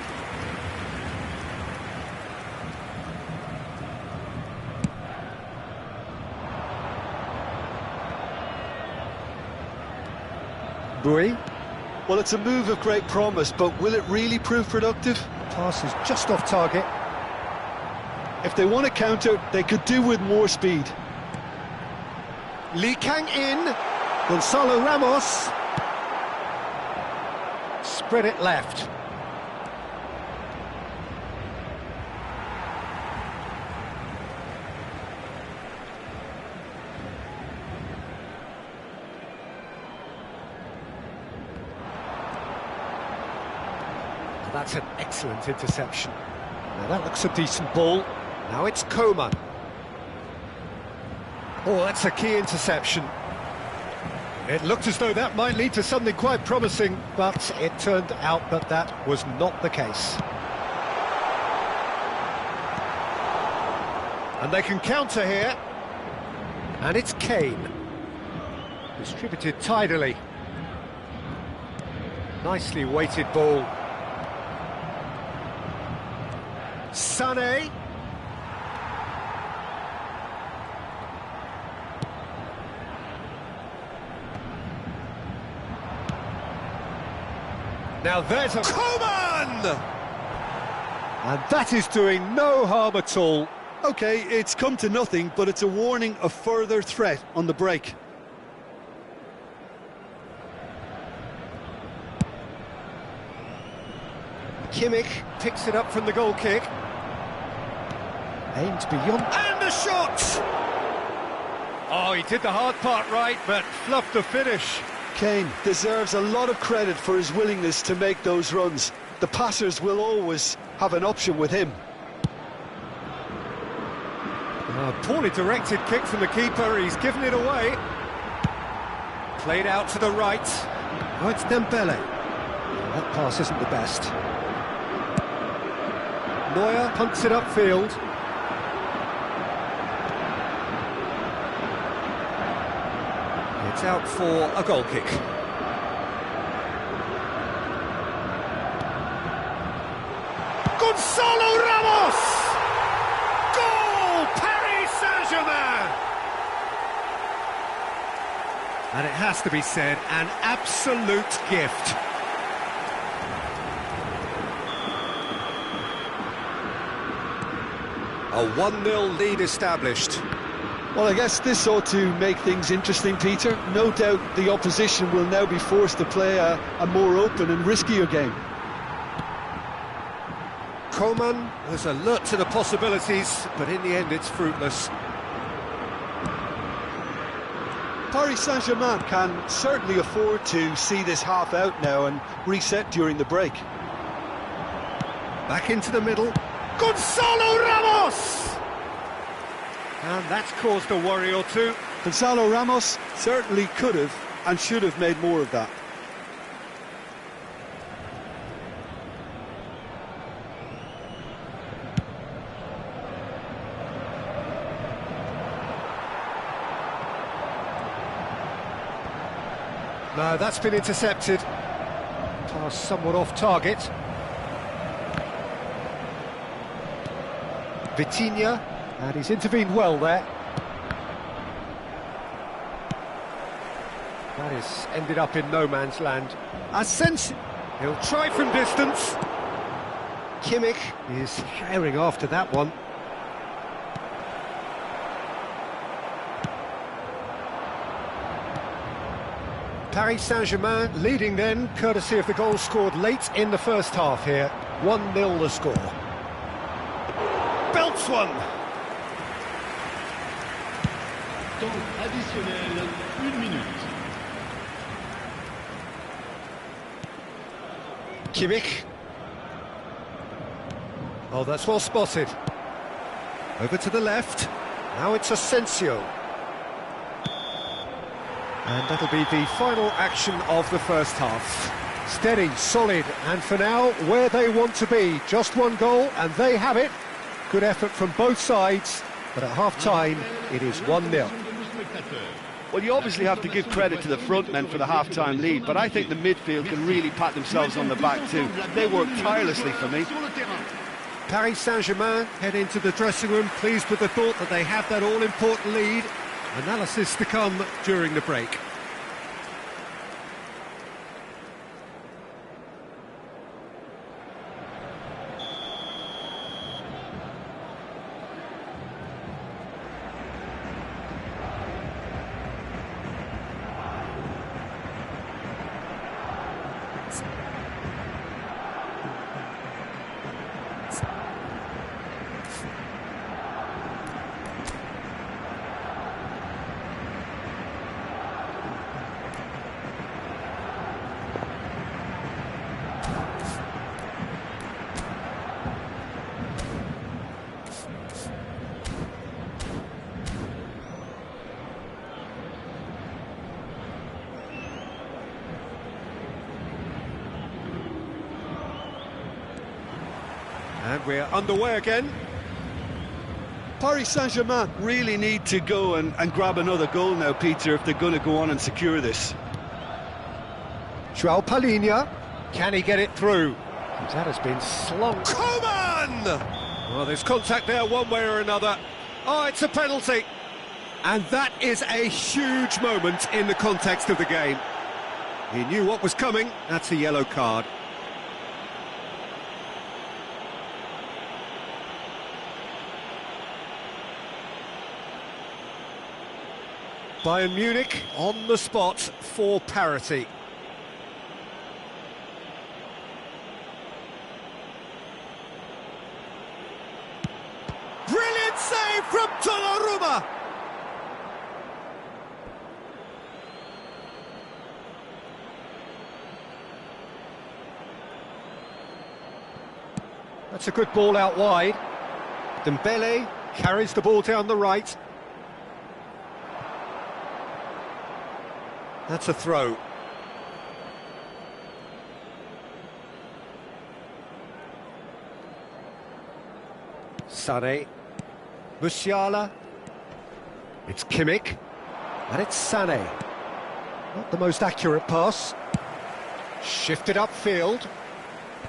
Bui. Well, it's a move of great promise, but will it really prove productive? Pass is just off target. If they want to counter, they could do with more speed. Lee Kang in. Gonzalo Ramos. Spread it left. That's an excellent interception. Now that looks a decent ball. Now it's Coman. Oh, that's a key interception. It looked as though that might lead to something quite promising, but it turned out that that was not the case. And they can counter here. And it's Kane. Distributed tidily. Nicely weighted ball. Sané. Now there's a Coman! And that is doing no harm at all. Okay, it's come to nothing, but it's a warning of further threat on the break. Kimmich picks it up from the goal kick. Aimed beyond. And the shot! Oh, he did the hard part right, but fluffed the finish. Kane deserves a lot of credit for his willingness to make those runs. The passers will always have an option with him. Poorly directed kick from the keeper, he's given it away. Played out to the right. Oh, it's Dembele. That pass isn't the best. Neuer punts it upfield. It's out for a goal kick. Gonzalo Ramos! Goal! Paris Saint-Germain! And it has to be said, an absolute gift. A 1-0 lead established. Well, I guess this ought to make things interesting, Peter. No doubt the opposition will now be forced to play a more open and riskier game. Coman was alert to the possibilities, but in the end it's fruitless. Paris Saint-Germain can certainly afford to see this half out now and reset during the break. Back into the middle. Gonzalo Ramos! And that's caused a worry or two. Gonzalo Ramos certainly could have and should have made more of that. No, that's been intercepted. Pass somewhat off target. Vitinha, and he's intervened well there. That has ended up in no man's land. Asensio, he'll try from distance. Kimmich is herring after that one. Paris Saint-Germain leading then, courtesy of the goal scored late in the first half here. 1-0 the score. Belts one. Temps additionnel, 1 minute. Kimmich. Oh, that's well spotted. Over to the left. Now it's Asensio. And that'll be the final action of the first half. Steady, solid, and for now, where they want to be. Just one goal, and they have it. Good effort from both sides, but at half-time, it is 1-0. Well, you obviously have to give credit to the front men for the half-time lead, but I think the midfield can really pat themselves on the back too. They work tirelessly for me. Paris Saint-Germain head into the dressing room, pleased with the thought that they have that all-important lead. Analysis to come during the break. And we're underway again. Paris Saint-Germain really need to go and grab another goal now, Peter, if they're going to go on and secure this. João Palhinha, can he get it through? That has been slung. Coman! Well, there's contact there one way or another. Oh, it's a penalty. And that is a huge moment in the context of the game. He knew what was coming. That's a yellow card. Bayern Munich on the spot for parity. Brilliant save from Donnarumma! That's a good ball out wide. Dembele carries the ball down the right. That's a throw. Sané. Musiala. It's Kimmich. And it's Sané. Not the most accurate pass. Shifted upfield.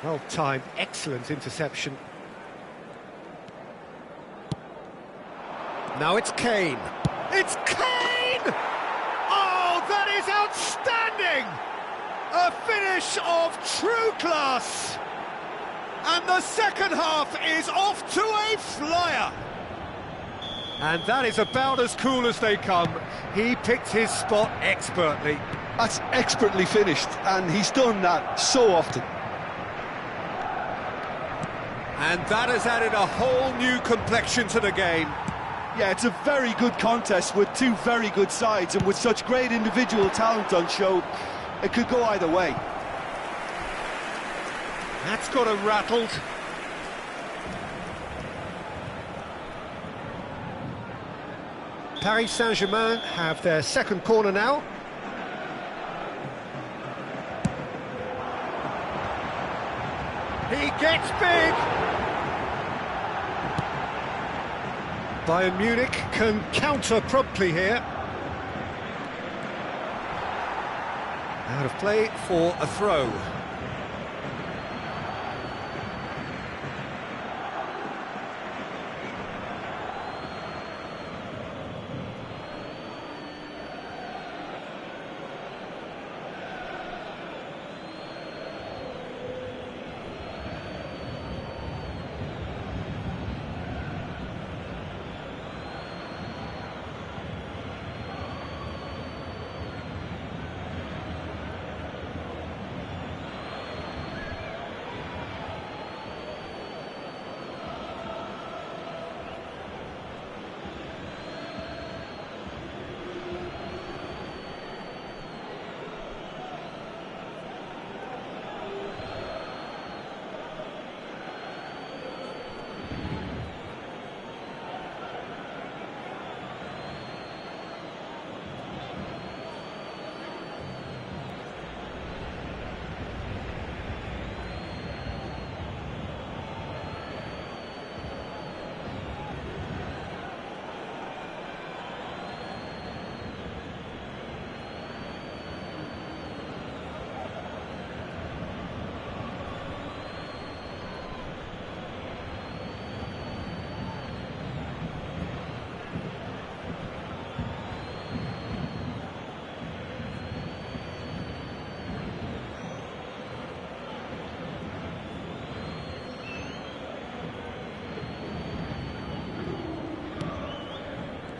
Well timed, excellent interception. Now it's Kane. It's Kane! Oh, that is outstanding! A finish of true class! And the second half is off to a flyer! And that is about as cool as they come. He picked his spot expertly. That's expertly finished, and he's done that so often. And that has added a whole new complexion to the game. Yeah, it's a very good contest with two very good sides, and with such great individual talent on show, it could go either way. That's got him rattled. Paris Saint-Germain have their second corner now. He gets big! Bayern Munich can counter promptly here. Out of play for a throw.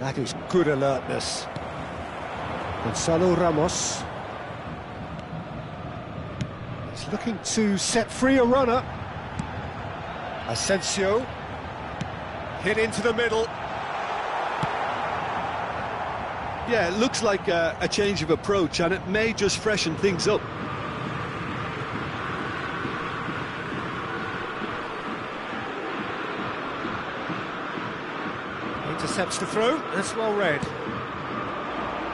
That is good alertness. Gonzalo Ramos. He's looking to set free a runner. Asensio. Hit into the middle. Yeah, it looks like a change of approach, and it may just freshen things up. Intercepts the throw, that's well read.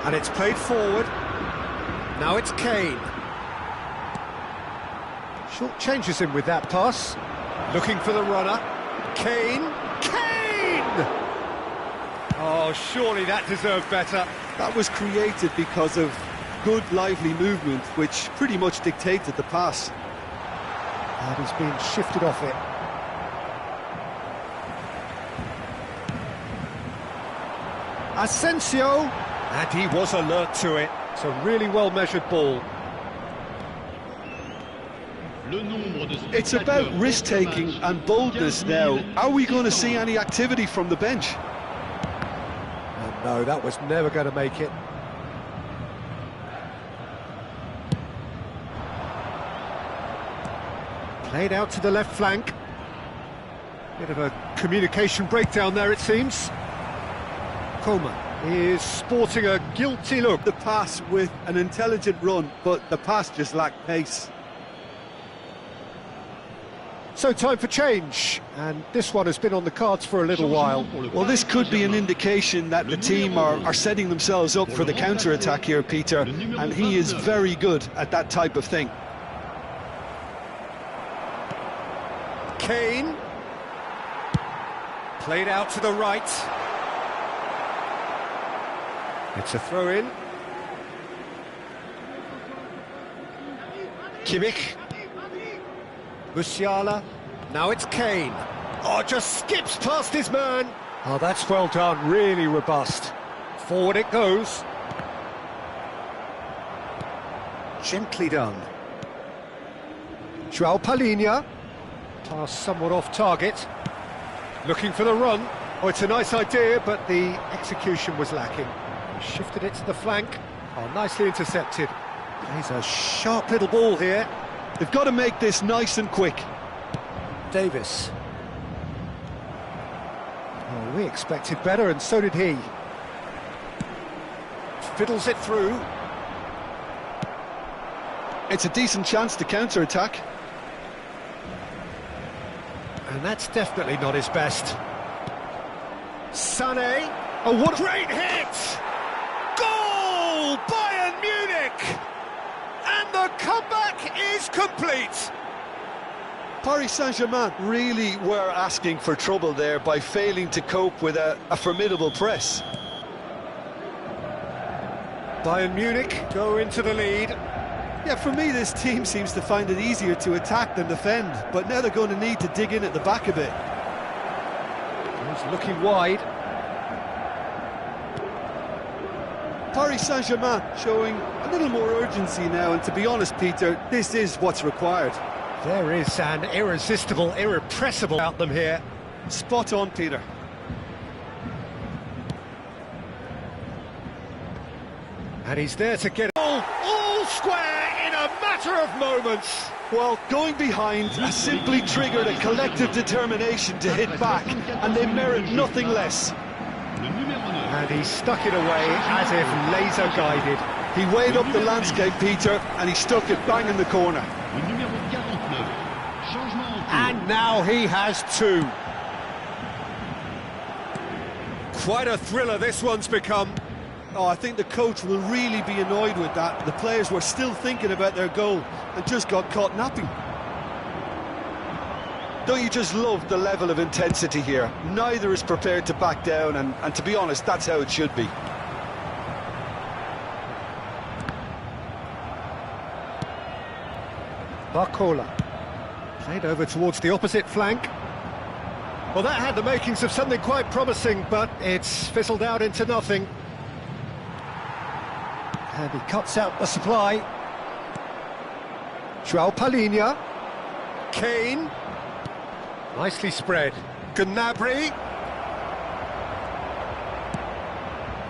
And it's played forward. Now it's Kane. Short changes him with that pass. Looking for the runner. Kane. Kane! Oh, surely that deserved better. That was created because of good, lively movement, which pretty much dictated the pass. And he's been shifted off it. Asensio, and he was alert to it. It's a really well-measured ball. It's about risk-taking and boldness now. Are we going to see any activity from the bench? Oh, no, that was never going to make it. Played out to the left flank. Bit of a communication breakdown there, it seems. Coman is sporting a guilty look. The pass with an intelligent run, but the pass just lacked pace. So time for change, and this one has been on the cards for a little while. Well, this could be an indication that the team are setting themselves up for the counter-attack here, Peter, and he is very good at that type of thing. Kane. Played out to the right. It's a throw-in. Kimmich. Musiala. Now it's Kane. Oh, just skips past his man. Oh, that's well done, really robust. Forward it goes. Gently done. João Palhinha. Pass somewhat off target. Looking for the run. Oh, it's a nice idea, but the execution was lacking. Shifted it to the flank. Oh, nicely intercepted. He's a sharp little ball here. They've got to make this nice and quick. Davis. Oh, We expected better, and so did he. Fiddles it through. It's a decent chance to counter-attack. And that's definitely not his best. Sané. Oh, what a great hit! Goal! Bayern Munich! And the comeback is complete! Paris Saint-Germain really were asking for trouble there by failing to cope with a formidable press. Bayern Munich go into the lead. Yeah, for me, this team seems to find it easier to attack than defend, but now they're going to need to dig in at the back a bit. He's looking wide. Paris Saint-Germain showing a little more urgency now, and to be honest, Peter, this is what's required. There is an irresistible, irrepressible about them here. Spot on, Peter. And he's there to get it all square in a matter of moments. Well, going behind has simply triggered a collective determination to hit back, and they merit nothing less. And he stuck it away as if laser-guided. He weighed up the landscape, Peter, and he stuck it bang in the corner. And now he has two. Quite a thriller this one's become. Oh, I think the coach will really be annoyed with that. The players were still thinking about their goal and just got caught napping. Don't you just love the level of intensity here? Neither is prepared to back down, and to be honest, that's how it should be. Barcola. Played over towards the opposite flank. Well, that had the makings of something quite promising, but it's fizzled out into nothing. And he cuts out the supply. João Palhinha. Kane. Nicely spread. Gnabry.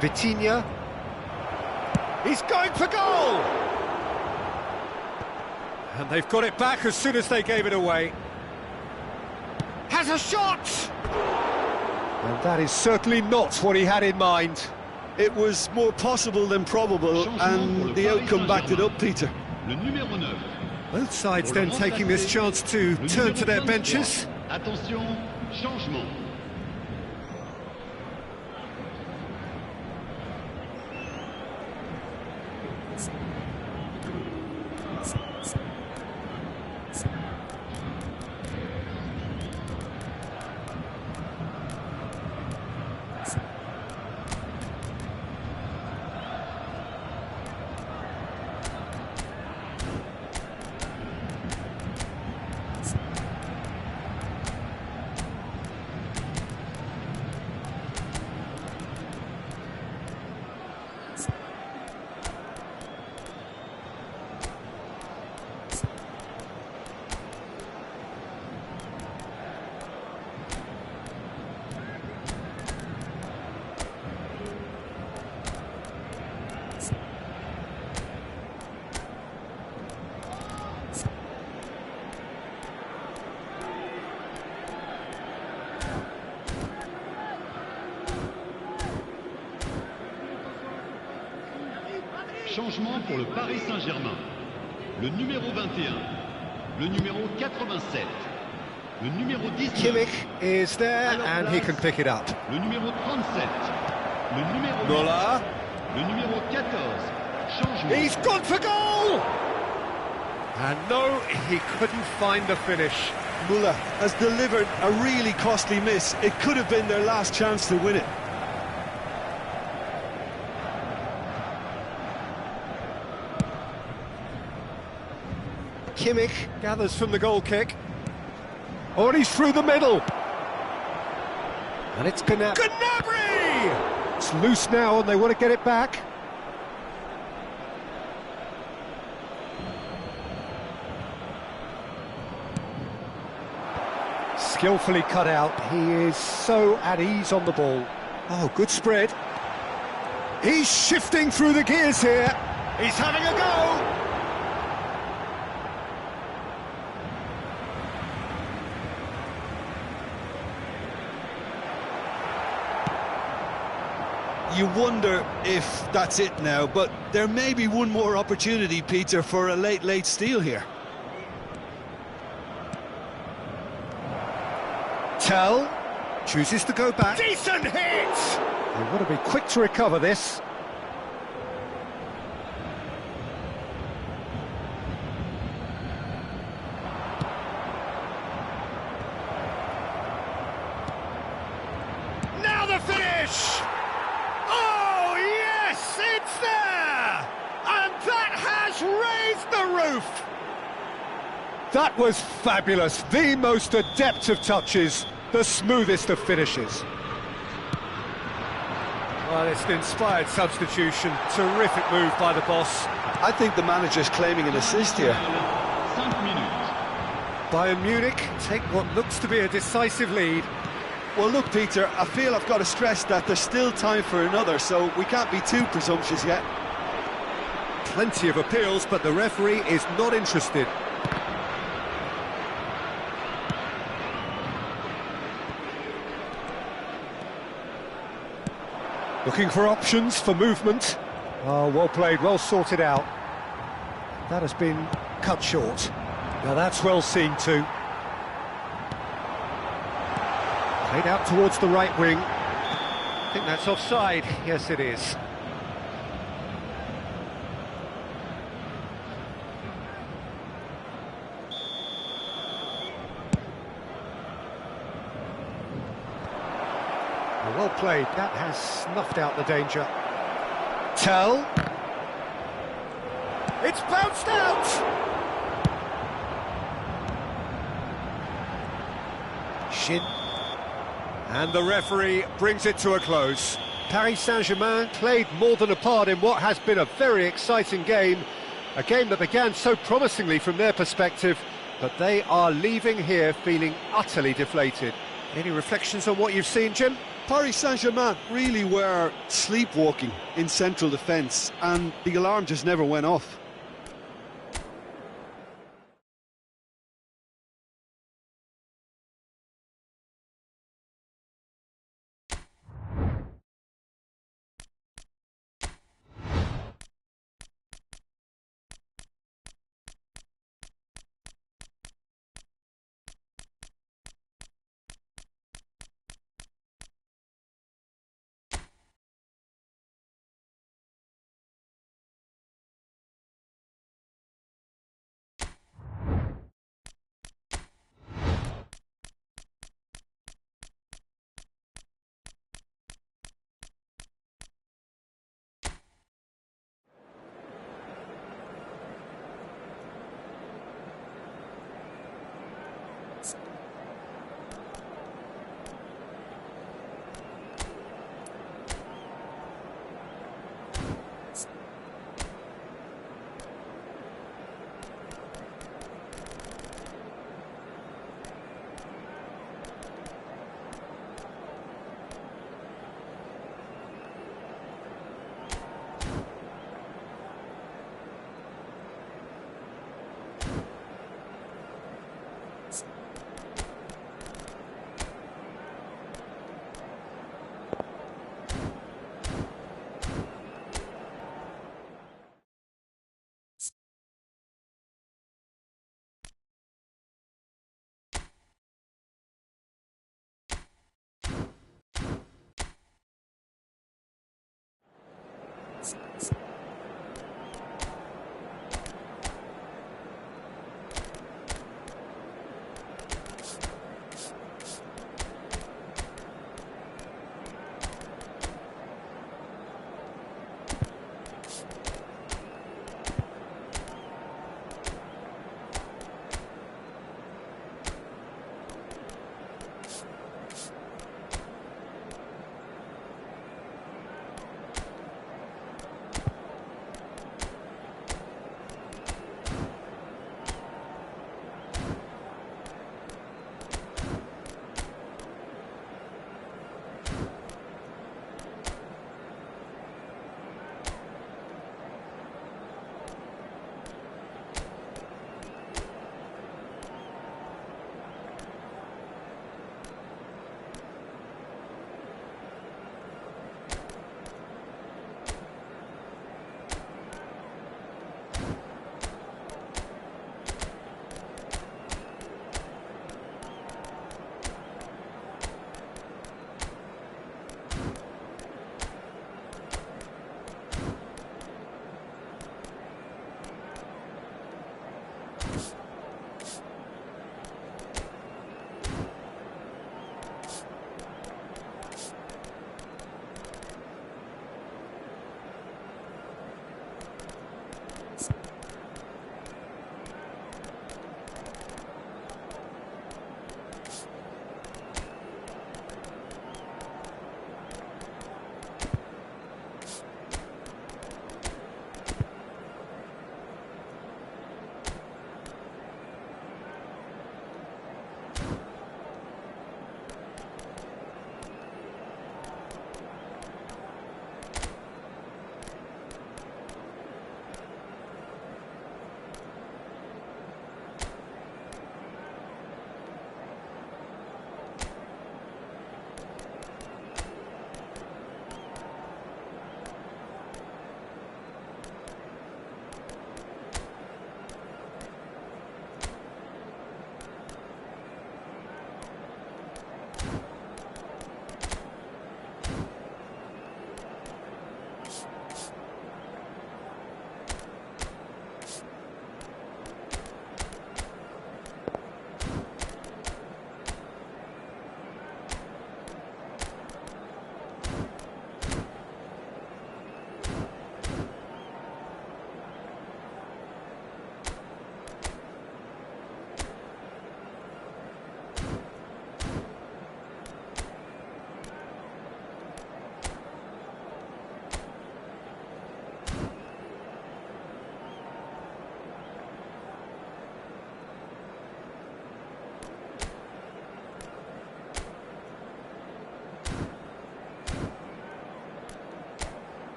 Vitinha. He's going for goal! And they've got it back as soon as they gave it away. Has a shot! And that is certainly not what he had in mind. It was more possible than probable, and the outcome backed it up, Peter. Both sides then taking this chance to turn to their benches. Attention, changement. Changement pour le Paris Saint-Germain. Le numéro 21, le numéro 87, le numéro 19. Kimmich is there and he can pick it up. Le numéro 37, le numéro 8, Müller. le numéro 14. Changement. He's gone for goal! And no, he couldn't find the finish. Müller has delivered a really costly miss. It could have been their last chance to win it. Kimmich gathers from the goal kick. Oh, and he's through the middle. And it's Gnabry! It's loose now and they want to get it back. Skillfully cut out. He is so at ease on the ball. Oh, good spread. He's shifting through the gears here. He's having a go. you wonder if that's it now, but there may be one more opportunity, Peter, for a late steal here. Tell chooses to go back. Decent hit! They've got to be quick to recover this. Now the finish! Oh, yes, it's there! And that has raised the roof! That was fabulous, the most adept of touches, the smoothest of finishes. Well, it's an inspired substitution, terrific move by the boss. I think the manager's claiming an assist here. 5 minutes. Bayern Munich take what looks to be a decisive lead. Well, look, Peter, I feel I've got to stress that there's still time for another, so we can't be too presumptuous yet. Plenty of appeals, but the referee is not interested. Looking for options for movement. Oh, well played, well sorted out. That has been cut short. Now that's well seen too. Played out towards the right wing. I think that's offside. Yes, it is. Well played, that has snuffed out the danger. Tell. It's bounced out! Shin. And the referee brings it to a close. Paris Saint-Germain played more than a part in what has been a very exciting game. A game that began so promisingly from their perspective, but they are leaving here feeling utterly deflated. Any reflections on what you've seen, Jim? Paris Saint-Germain really were sleepwalking in central defence, and the alarm just never went off.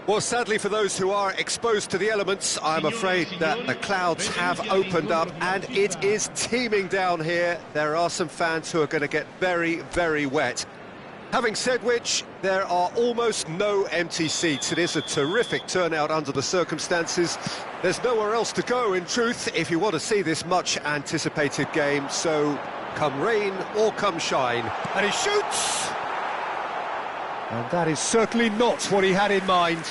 Well, sadly for those who are exposed to the elements, I'm afraid that the clouds have opened up and it is teeming down here. There are some fans who are going to get very, very wet. Having said which, there are almost no empty seats. It is a terrific turnout under the circumstances. There's nowhere else to go, in truth, if you want to see this much-anticipated game. So, come rain or come shine. And he shoots! And that is certainly not what he had in mind.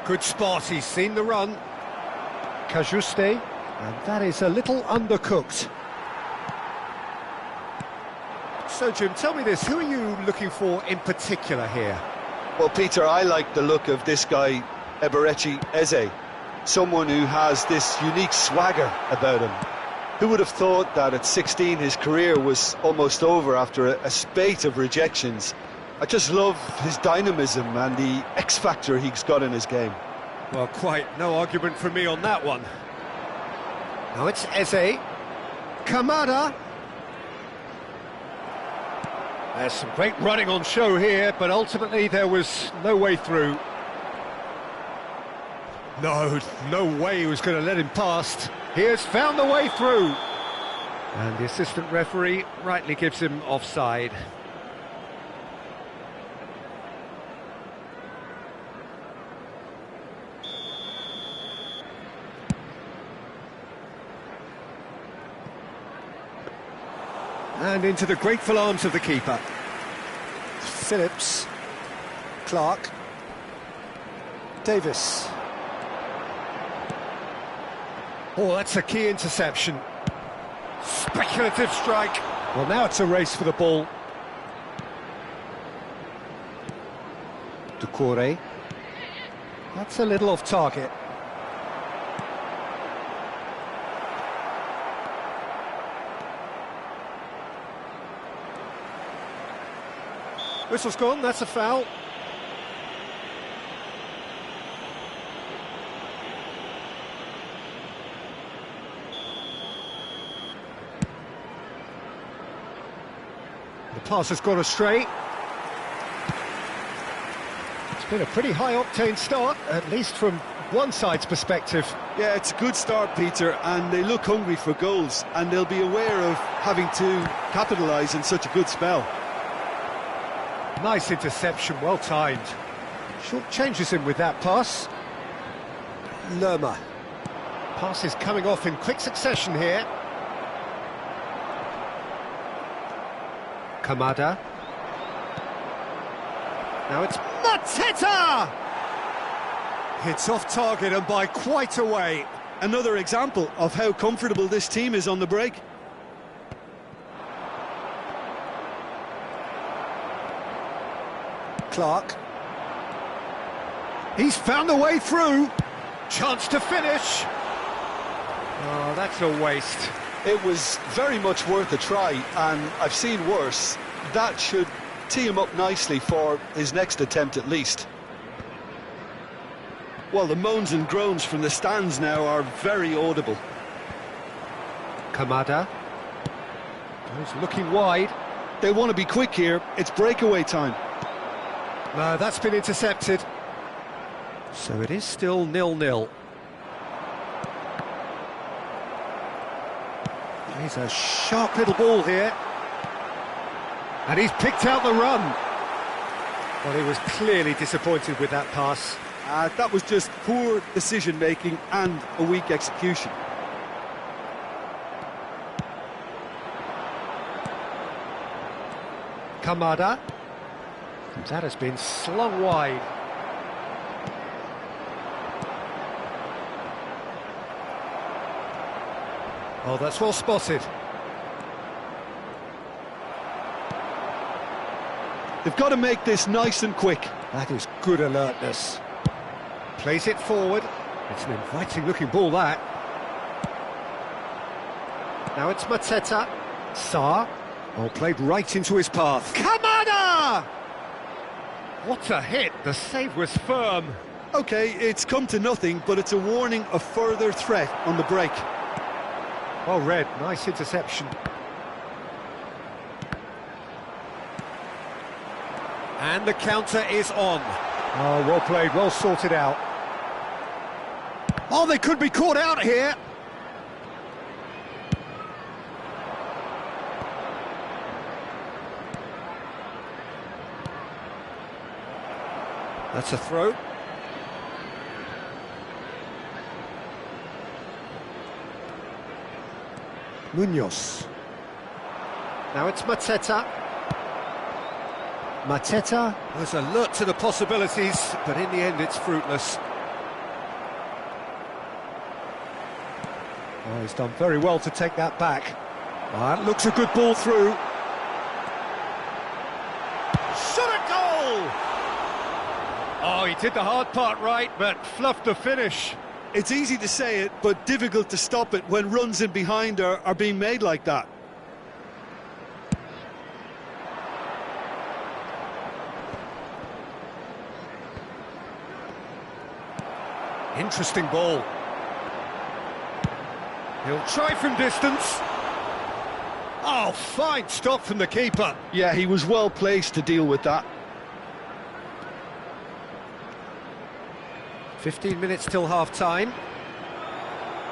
Good spot, he's seen the run. Cajuste, and that is a little undercooked. So, Jim, tell me this, who are you looking for in particular here? Well, Peter, I like the look of this guy, Eberechi Eze. Someone who has this unique swagger about him. Who would have thought that at 16 his career was almost over after a spate of rejections? I just love his dynamism and the X-factor he's got in his game. Well, quite no argument from me on that one. Now it's Eze. Kamada. There's some great running on show here, but ultimately there was no way through. No way he was going to let him past. He has found the way through. And the assistant referee rightly gives him offside. And into the grateful arms of the keeper. Phillips. Clark. Davis. Oh, that's a key interception. Speculative strike. Well, now it's a race for the ball. Doucouré. That's a little off target. Whistle's gone, that's a foul. The pass has gone astray. It's been a pretty high-octane start, at least from one side's perspective. Yeah, it's a good start, Peter, and they look hungry for goals, and they'll be aware of having to capitalise in such a good spell. Nice interception, well timed. Short changes him with that pass. Lerma. Pass is coming off in quick succession here. Kamada. Now it's Mateta! It's off target and by quite a way. Another example of how comfortable this team is on the break. Clark. He's found a way through. Chance to finish. Oh, that's a waste. It was very much worth a try, and I've seen worse. That should tee him up nicely for his next attempt at least. Well, the moans and groans from the stands now are very audible. Kamada. He's looking wide. They want to be quick here. It's breakaway time. No, that's been intercepted. So it is still 0-0. He's a sharp little ball here. And he's picked out the run. Well, he was clearly disappointed with that pass. That was just poor decision-making and a weak execution. Kamada. That has been slung wide. Oh, that's well spotted. They've got to make this nice and quick. That is good alertness. Plays it forward. It's an inviting-looking ball, that. Now it's Mateta. Sarr. Oh, played right into his path. Kamada! What a hit! The save was firm. OK, it's come to nothing, but it's a warning of further threat on the break. Well read, nice interception. And the counter is on. Oh, well played, well sorted out. Oh, they could be caught out here. That's a throw. Munoz. Now it's Mateta. Mateta was alert to the possibilities, but in the end it's fruitless. Oh, he's done very well to take that back. Oh, that looks a good ball through. Shot a goal! Oh, he did the hard part right, but fluffed the finish. It's easy to say it, but difficult to stop it when runs in behind are being made like that. Interesting ball. He'll try from distance. Oh, fine stop from the keeper. Yeah, he was well placed to deal with that. 15 minutes till half-time.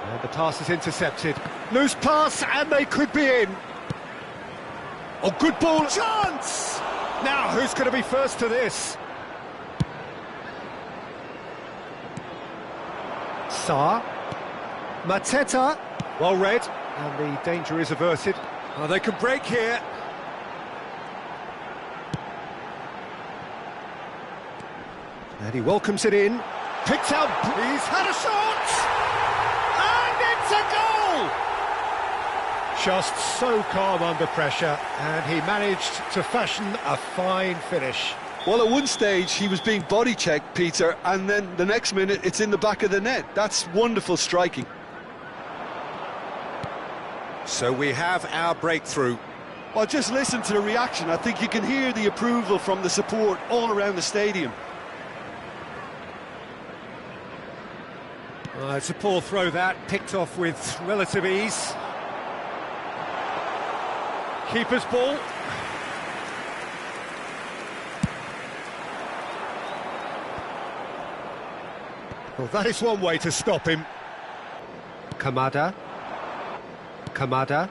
And the pass is intercepted. Loose pass, and they could be in. Oh, good ball. Chance! Now, who's going to be first to this? Saar. Mateta. Well read. And the danger is averted. Oh, they can break here. And he welcomes it in. Picked out, he's had a shot! And it's a goal! Just so calm under pressure, and he managed to fashion a fine finish. Well, at one stage he was being body checked, Peter, and then the next minute it's in the back of the net. That's wonderful striking. So we have our breakthrough. Well, just listen to the reaction. I think you can hear the approval from the support all around the stadium. It's a poor throw that, picked off with relative ease. Keeper's ball. Well, that is one way to stop him. Kamada. Kamada.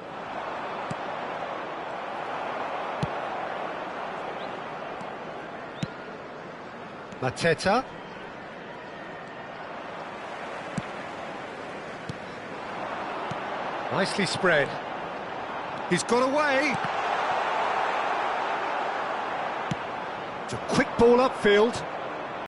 Mateta. Nicely spread. He's got away. It's a quick ball upfield.